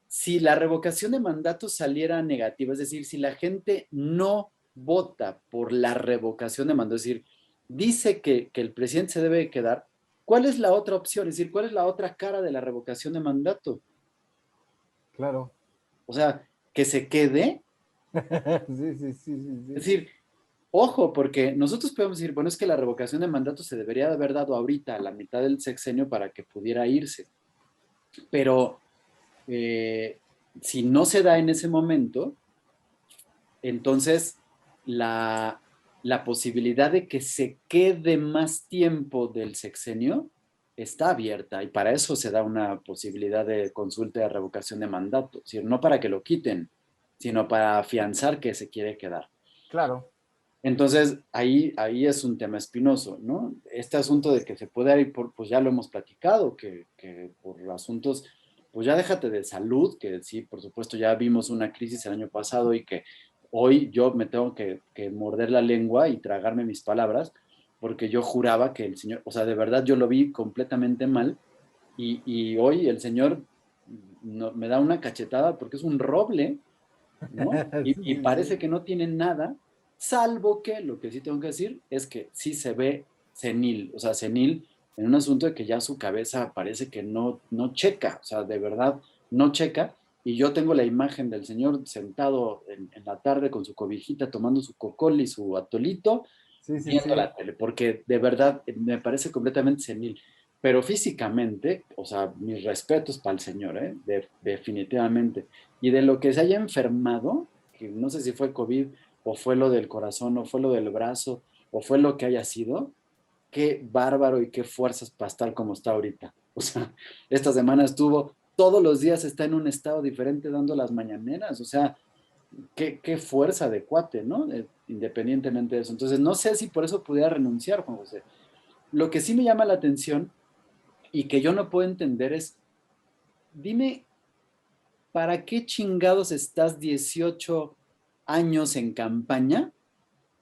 Si la revocación de mandato saliera negativa, es decir, si la gente no vota por la revocación de mandato, es decir, dice que el presidente se debe quedar, ¿cuál es la otra opción? Es decir, ¿cuál es la otra cara de la revocación de mandato? Claro. O sea, que se quede. Sí, sí, sí, sí, Es sí. decir, ojo, porque nosotros podemos decir, bueno, es que la revocación de mandato se debería de haber dado ahorita, a la mitad del sexenio, para que pudiera irse. Pero eh, si no se da en ese momento, entonces la posibilidad de que se quede más tiempo del sexenio está abierta y para eso se da una posibilidad de consulta de revocación de mandato, es decir, no para que lo quiten, sino para afianzar que se quiere quedar. Claro. Entonces, ahí es un tema espinoso, ¿no? Este asunto de que se puede ir por, pues ya lo hemos platicado, que por asuntos, pues ya déjate de salud, que sí, por supuesto, ya vimos una crisis el año pasado y que hoy yo me tengo que morder la lengua y tragarme mis palabras, porque yo juraba que el señor, o sea, de verdad yo lo vi completamente mal y hoy el señor me da una cachetada porque es un roble, ¿no? Sí, Y sí, parece sí. que no tienen nada, salvo que lo que sí tengo que decir es que sí se ve senil, o sea, senil en un asunto de que ya su cabeza parece que no checa, o sea, de verdad no checa. Y yo tengo la imagen del señor sentado en la tarde con su cobijita, tomando su cocol y su atolito, Sí, sí, viendo sí. la tele, porque de verdad me parece completamente senil. Pero físicamente, o sea, mis respetos para el señor, ¿eh? Definitivamente. Y de lo que se haya enfermado, que no sé si fue COVID o fue lo del corazón o fue lo del brazo o fue lo que haya sido, qué bárbaro y qué fuerzas para estar como está ahorita. O sea, esta semana estuvo, todos los días está en un estado diferente dando las mañaneras, o sea, qué fuerza de cuate, ¿no? Independientemente de eso. Entonces, no sé si por eso pudiera renunciar, Juan José. Lo que sí me llama la atención y que yo no puedo entender es, dime, ¿para qué chingados estás 18 años en campaña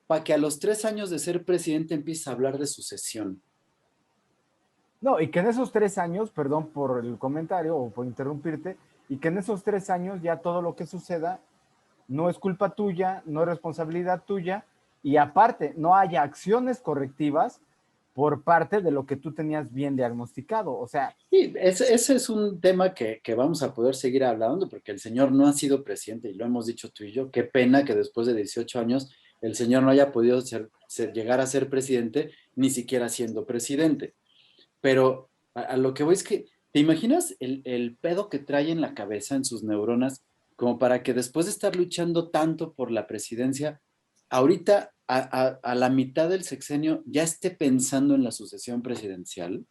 para que a los 3 años de ser presidente empieces a hablar de sucesión? No, y que en esos 3 años, perdón por el comentario o por interrumpirte, y que en esos 3 años ya todo lo que suceda no es culpa tuya, no es responsabilidad tuya, y aparte no haya acciones correctivas por parte de lo que tú tenías bien diagnosticado. O sea, Sí, ese es un tema que vamos a poder seguir hablando porque el señor no ha sido presidente y lo hemos dicho tú y yo. Qué pena que después de 18 años el señor no haya podido llegar a ser presidente, ni siquiera siendo presidente. Pero a lo que voy es que, ¿te imaginas el pedo que trae en la cabeza, en sus neuronas, como para que después de estar luchando tanto por la presidencia, ahorita a la mitad del sexenio ya esté pensando en la sucesión presidencial?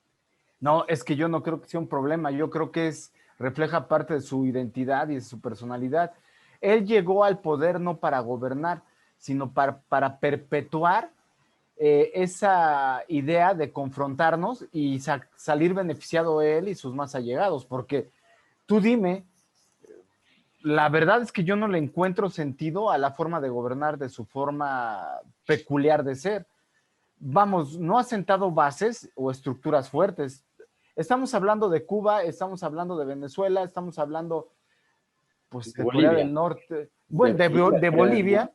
no, es que yo no creo que sea un problema, yo creo que refleja parte de su identidad y de su personalidad. Él llegó al poder no para gobernar, sino para perpetuar esa idea de confrontarnos y salir beneficiado él y sus más allegados, porque tú dime, la verdad es que yo no le encuentro sentido a la forma de gobernar de su forma peculiar de ser. Vamos, no ha sentado bases o estructuras fuertes. Estamos hablando de Cuba, estamos hablando de Venezuela, estamos hablando pues De de Corea del Bolivia, Norte, de bueno, Bolivia, de creo, ¿no? Bolivia,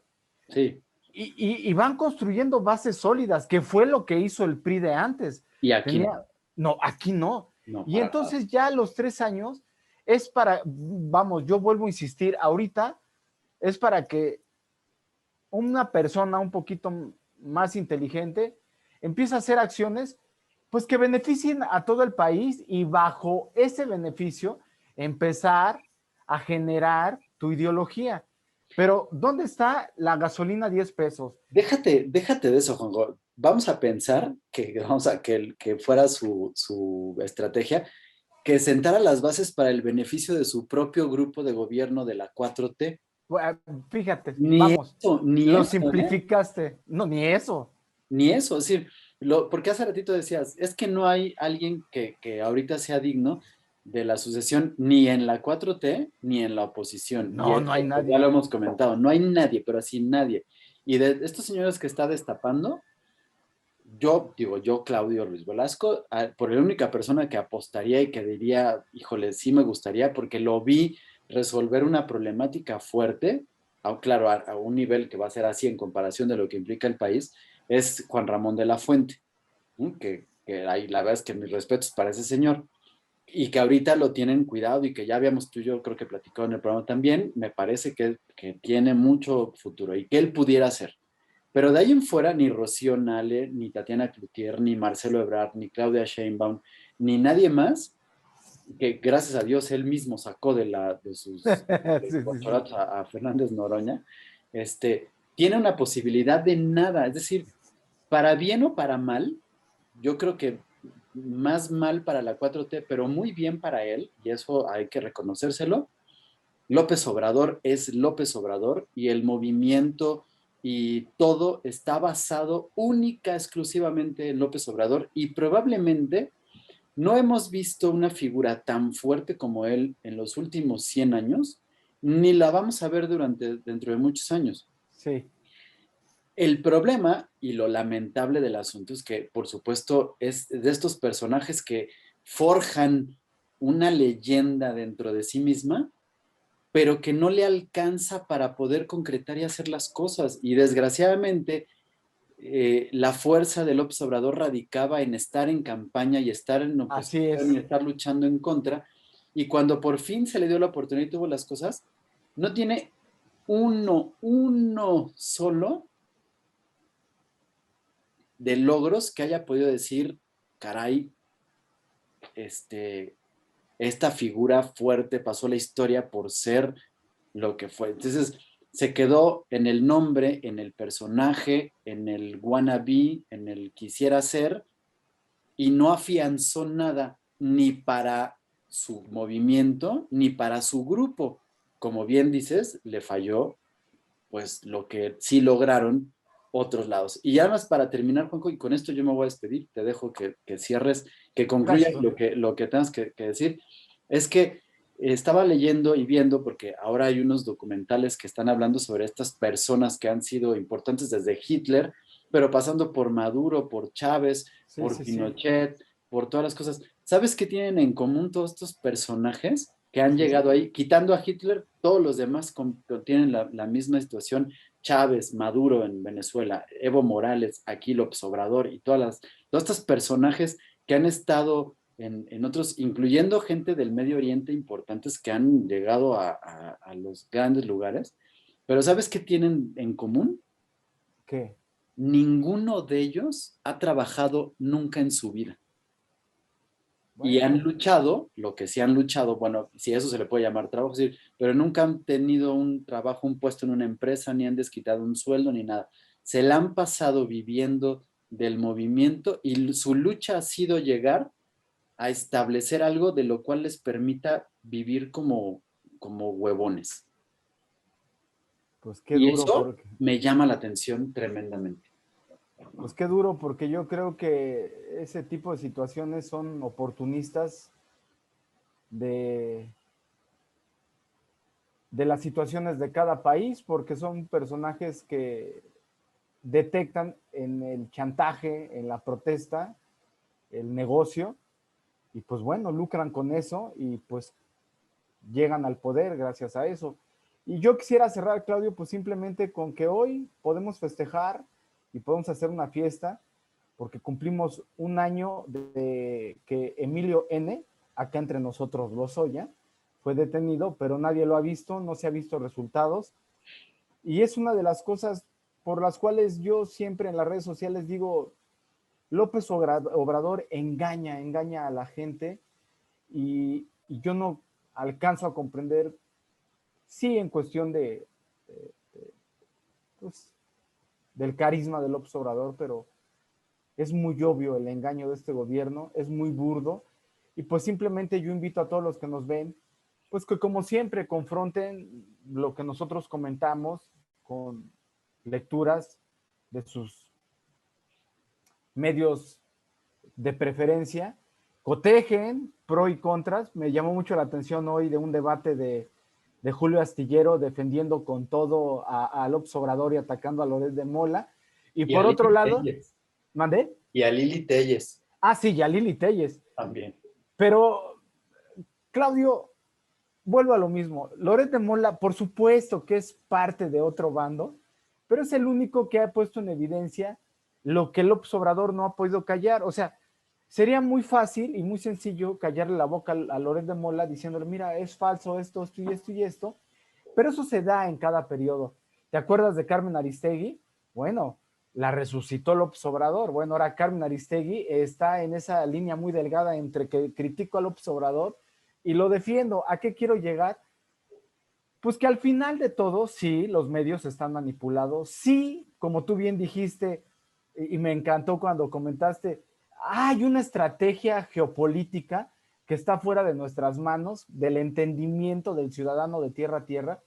Sí, y van construyendo bases sólidas, que fue lo que hizo el PRI de antes. y aquí no, Tenía, no, aquí no. no, Y para nada. entonces ya a los 3 años es para, vamos, yo vuelvo a insistir, ahorita es para que una persona un poquito más inteligente empieza a hacer acciones pues que beneficien a todo el país y bajo ese beneficio empezar a generar tu ideología. Pero, ¿dónde está la gasolina a 10 pesos? Déjate de eso, Juanjo. Vamos a pensar que fuera su estrategia, que sentara las bases para el beneficio de su propio grupo de gobierno de la 4T. Fíjate, Ni vamos, eso, ni lo eso, ¿eh? simplificaste. No, ni eso. Ni eso, es decir, porque hace ratito decías, es que no hay alguien que ahorita sea digno de la sucesión ni en la 4T ni en la oposición. Y No, no hay esto, pues, ya lo nadie. hemos comentado, no hay nadie, pero así nadie. Y de estos señores que está destapando, yo, Claudio Ruiz Velasco, por la única persona que apostaría y que diría, híjole, sí me gustaría, porque lo vi resolver una problemática fuerte, claro, a un nivel que va a ser así en comparación de lo que implica el país, es Juan Ramón de la Fuente, ¿no? Que ahí la verdad es que mis respetos para ese señor, y que ahorita lo tienen cuidado y que ya habíamos tú y yo creo que platicado en el programa también, me parece que tiene mucho futuro y que él pudiera hacer. Pero de ahí en fuera, ni Rocío Nale, ni Tatiana Cloutier, ni Marcelo Ebrard, ni Claudia Sheinbaum, ni nadie más, que gracias a Dios él mismo sacó de sus Sí, sí, sí. corcholatos a Fernández Noroña, tiene una posibilidad de nada. Es decir, para bien o para mal, yo creo que más mal para la 4T, pero muy bien para él, y eso hay que reconocérselo. López Obrador es López Obrador y el movimiento y todo está basado única, exclusivamente en López Obrador y probablemente no hemos visto una figura tan fuerte como él en los últimos 100 años, ni la vamos a ver dentro de muchos años. Sí, El problema y lo lamentable del asunto es que, por supuesto, es de estos personajes que forjan una leyenda dentro de sí misma, pero que no le alcanza para poder concretar y hacer las cosas. Y desgraciadamente, la fuerza de López Obrador radicaba en estar en campaña y estar en así oposición y es. estar luchando en contra. Y cuando por fin se le dio la oportunidad y tuvo las cosas, no tiene uno solo de logros que haya podido decir, caray, esta figura fuerte pasó la historia por ser lo que fue. Entonces, se quedó en el nombre, en el personaje, en el wannabe, en el quisiera ser, y no afianzó nada ni para su movimiento ni para su grupo. Como bien dices, le falló pues lo que sí lograron otros lados. Y ya más para terminar, Juanjo, y con esto yo me voy a despedir, te dejo que cierres, que concluyas Gracias. lo que tengas que decir, es que estaba leyendo y viendo, porque ahora hay unos documentales que están hablando sobre estas personas que han sido importantes desde Hitler, pero pasando por Maduro, por Chávez, Sí, por sí, sí. Pinochet, por todas las cosas. ¿Sabes qué tienen en común todos estos personajes que han Sí. llegado ahí? Quitando a Hitler, todos los demás tienen la misma situación. Chávez, Maduro en Venezuela, Evo Morales, aquí López Obrador y todos estos personajes que han estado en otros, incluyendo gente del Medio Oriente importantes que han llegado a los grandes lugares. Pero ¿sabes qué tienen en común? ¿Qué? Ninguno de ellos ha trabajado nunca en su vida. Y han Bueno, luchado, lo que sí han luchado, bueno, si eso se le puede llamar trabajo, sí, pero nunca han tenido un trabajo, un puesto en una empresa, ni han desquitado un sueldo, ni nada. Se la han pasado viviendo del movimiento y su lucha ha sido llegar a establecer algo de lo cual les permita vivir como huevones. pues qué Y duro eso porque, me llama la atención tremendamente. pues qué duro porque yo creo que ese tipo de situaciones son oportunistas de, de las situaciones de cada país, porque son personajes que detectan en el chantaje, en la protesta, el negocio, y pues bueno, lucran con eso y pues llegan al poder gracias a eso. Y yo quisiera cerrar, Claudio, pues simplemente con que hoy podemos festejar y podemos hacer una fiesta porque cumplimos un año de que Emilio N., acá entre nosotros Lozoya, fue detenido, pero nadie lo ha visto, no se ha visto resultados. Y es una de las cosas por las cuales yo siempre en las redes sociales digo, López Obrador engaña a la gente y yo no alcanzo a comprender, sí, en cuestión pues, del carisma de López Obrador, pero es muy obvio el engaño de este gobierno, es muy burdo, y pues simplemente yo invito a todos los que nos ven, pues que como siempre confronten lo que nosotros comentamos con lecturas de sus medios de preferencia, cotejen pro y contras. Me llamó mucho la atención hoy de un debate de Julio Astillero defendiendo con todo a López Obrador y atacando a Loret de Mola. Y Y a por otro Lili lado, Telles. ¿mandé? Y a Lili Telles Ah, sí, ya Lili Telles. también. Pero, Claudio, vuelvo a lo mismo. Loret de Mola, por supuesto que es parte de otro bando, pero es el único que ha puesto en evidencia lo que López Obrador no ha podido callar. O sea, sería muy fácil y muy sencillo callarle la boca a Loret de Mola diciéndole, mira, es falso esto, esto y esto y esto, pero eso se da en cada periodo. ¿Te acuerdas de Carmen Aristegui? Bueno, la resucitó López Obrador. Bueno, ahora Carmen Aristegui está en esa línea muy delgada entre que critico a López Obrador y lo defiendo. ¿A qué quiero llegar? Pues que al final de todo, sí, los medios están manipulados, sí, como tú bien dijiste, y me encantó cuando comentaste, hay una estrategia geopolítica que está fuera de nuestras manos, del entendimiento del ciudadano de tierra a tierra,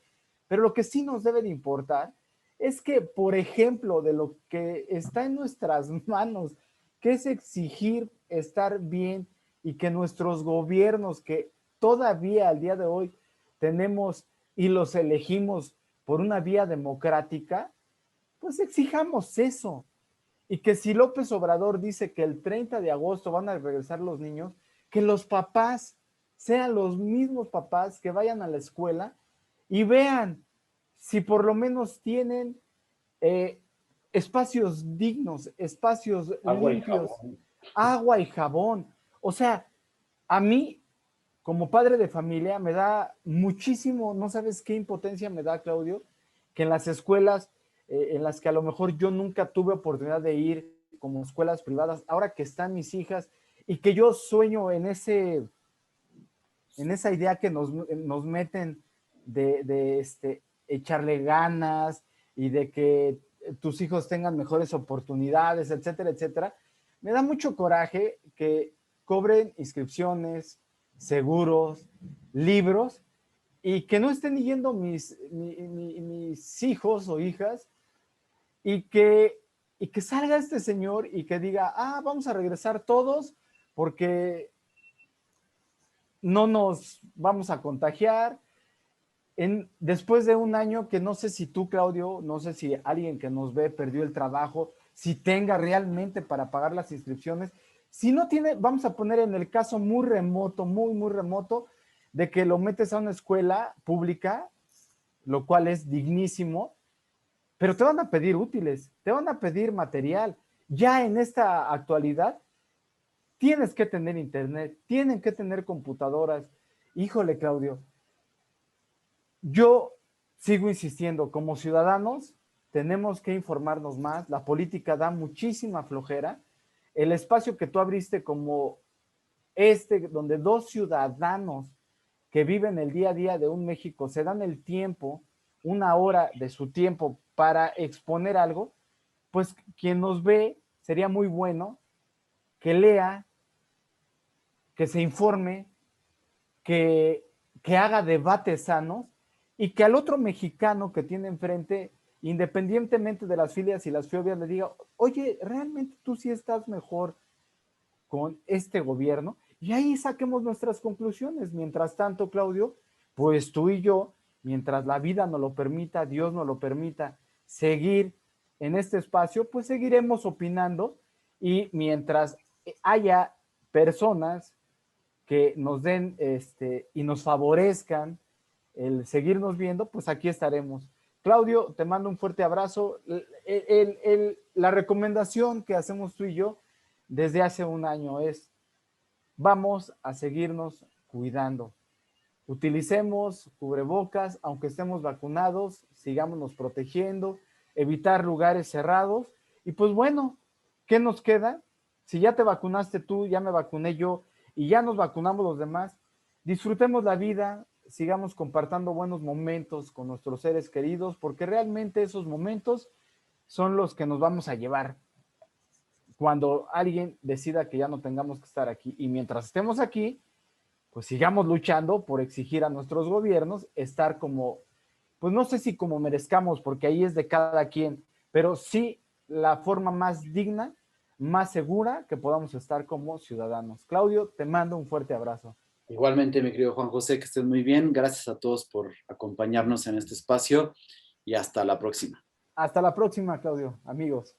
pero lo que sí nos debe de importar es que, por ejemplo, de lo que está en nuestras manos, que es exigir estar bien y que nuestros gobiernos, que todavía al día de hoy tenemos y los elegimos por una vía democrática, pues exijamos eso. Y que si López Obrador dice que el 30 de agosto van a regresar los niños, que los papás sean los mismos papás que vayan a la escuela y vean si por lo menos tienen espacios dignos, espacios Agua y limpios, jabón. agua y jabón. O sea, a mí como padre de familia me da muchísimo, no sabes qué impotencia me da, Claudio, que en las escuelas en las que a lo mejor yo nunca tuve oportunidad de ir como escuelas privadas, ahora que están mis hijas y que yo sueño en esa idea que nos meten de echarle ganas y de que tus hijos tengan mejores oportunidades, etcétera, etcétera, me da mucho coraje que cobren inscripciones, seguros, libros y que no estén yendo mis hijos o hijas y y que salga este señor y que diga, ah, vamos a regresar todos porque no nos vamos a contagiar. Después de un año que no sé si tú, Claudio, no sé si alguien que nos ve perdió el trabajo, si tenga realmente para pagar las inscripciones, si no tiene, vamos a poner en el caso muy remoto, muy remoto, de que lo metes a una escuela pública, lo cual es dignísimo, pero te van a pedir útiles, te van a pedir material. Ya en esta actualidad, tienes que tener internet, tienen que tener computadoras. Híjole, Claudio, yo sigo insistiendo, como ciudadanos tenemos que informarnos más, la política da muchísima flojera, el espacio que tú abriste como donde dos ciudadanos que viven el día a día de un México se dan el tiempo, una hora de su tiempo para exponer algo, pues quien nos ve sería muy bueno que lea, que se informe, que, que haga debates sanos y que al otro mexicano que tiene enfrente, independientemente de las filias y las fiobias, le diga, oye, realmente tú sí estás mejor con este gobierno y ahí saquemos nuestras conclusiones. Mientras tanto, Claudio, pues tú y yo, mientras la vida nos lo permita, Dios nos lo permita, seguir en este espacio, pues seguiremos opinando y mientras haya personas que nos den y nos favorezcan el seguirnos viendo, pues aquí estaremos. Claudio, te mando un fuerte abrazo. La recomendación que hacemos tú y yo desde hace un año es, vamos a seguirnos cuidando. Utilicemos cubrebocas, aunque estemos vacunados, sigámonos protegiendo, evitar lugares cerrados. Y pues bueno, ¿qué nos queda? Si ya te vacunaste tú, ya me vacuné yo y ya nos vacunamos los demás, disfrutemos la vida, sigamos compartiendo buenos momentos con nuestros seres queridos, porque realmente esos momentos son los que nos vamos a llevar cuando alguien decida que ya no tengamos que estar aquí. Y mientras estemos aquí, pues sigamos luchando por exigir a nuestros gobiernos estar como, pues no sé si como merezcamos, porque ahí es de cada quien, pero sí la forma más digna, más segura que podamos estar como ciudadanos. Claudio, te mando un fuerte abrazo. Igualmente, mi querido Juan José, que estés muy bien. Gracias a todos por acompañarnos en este espacio y hasta la próxima. Hasta la próxima, Claudio, amigos.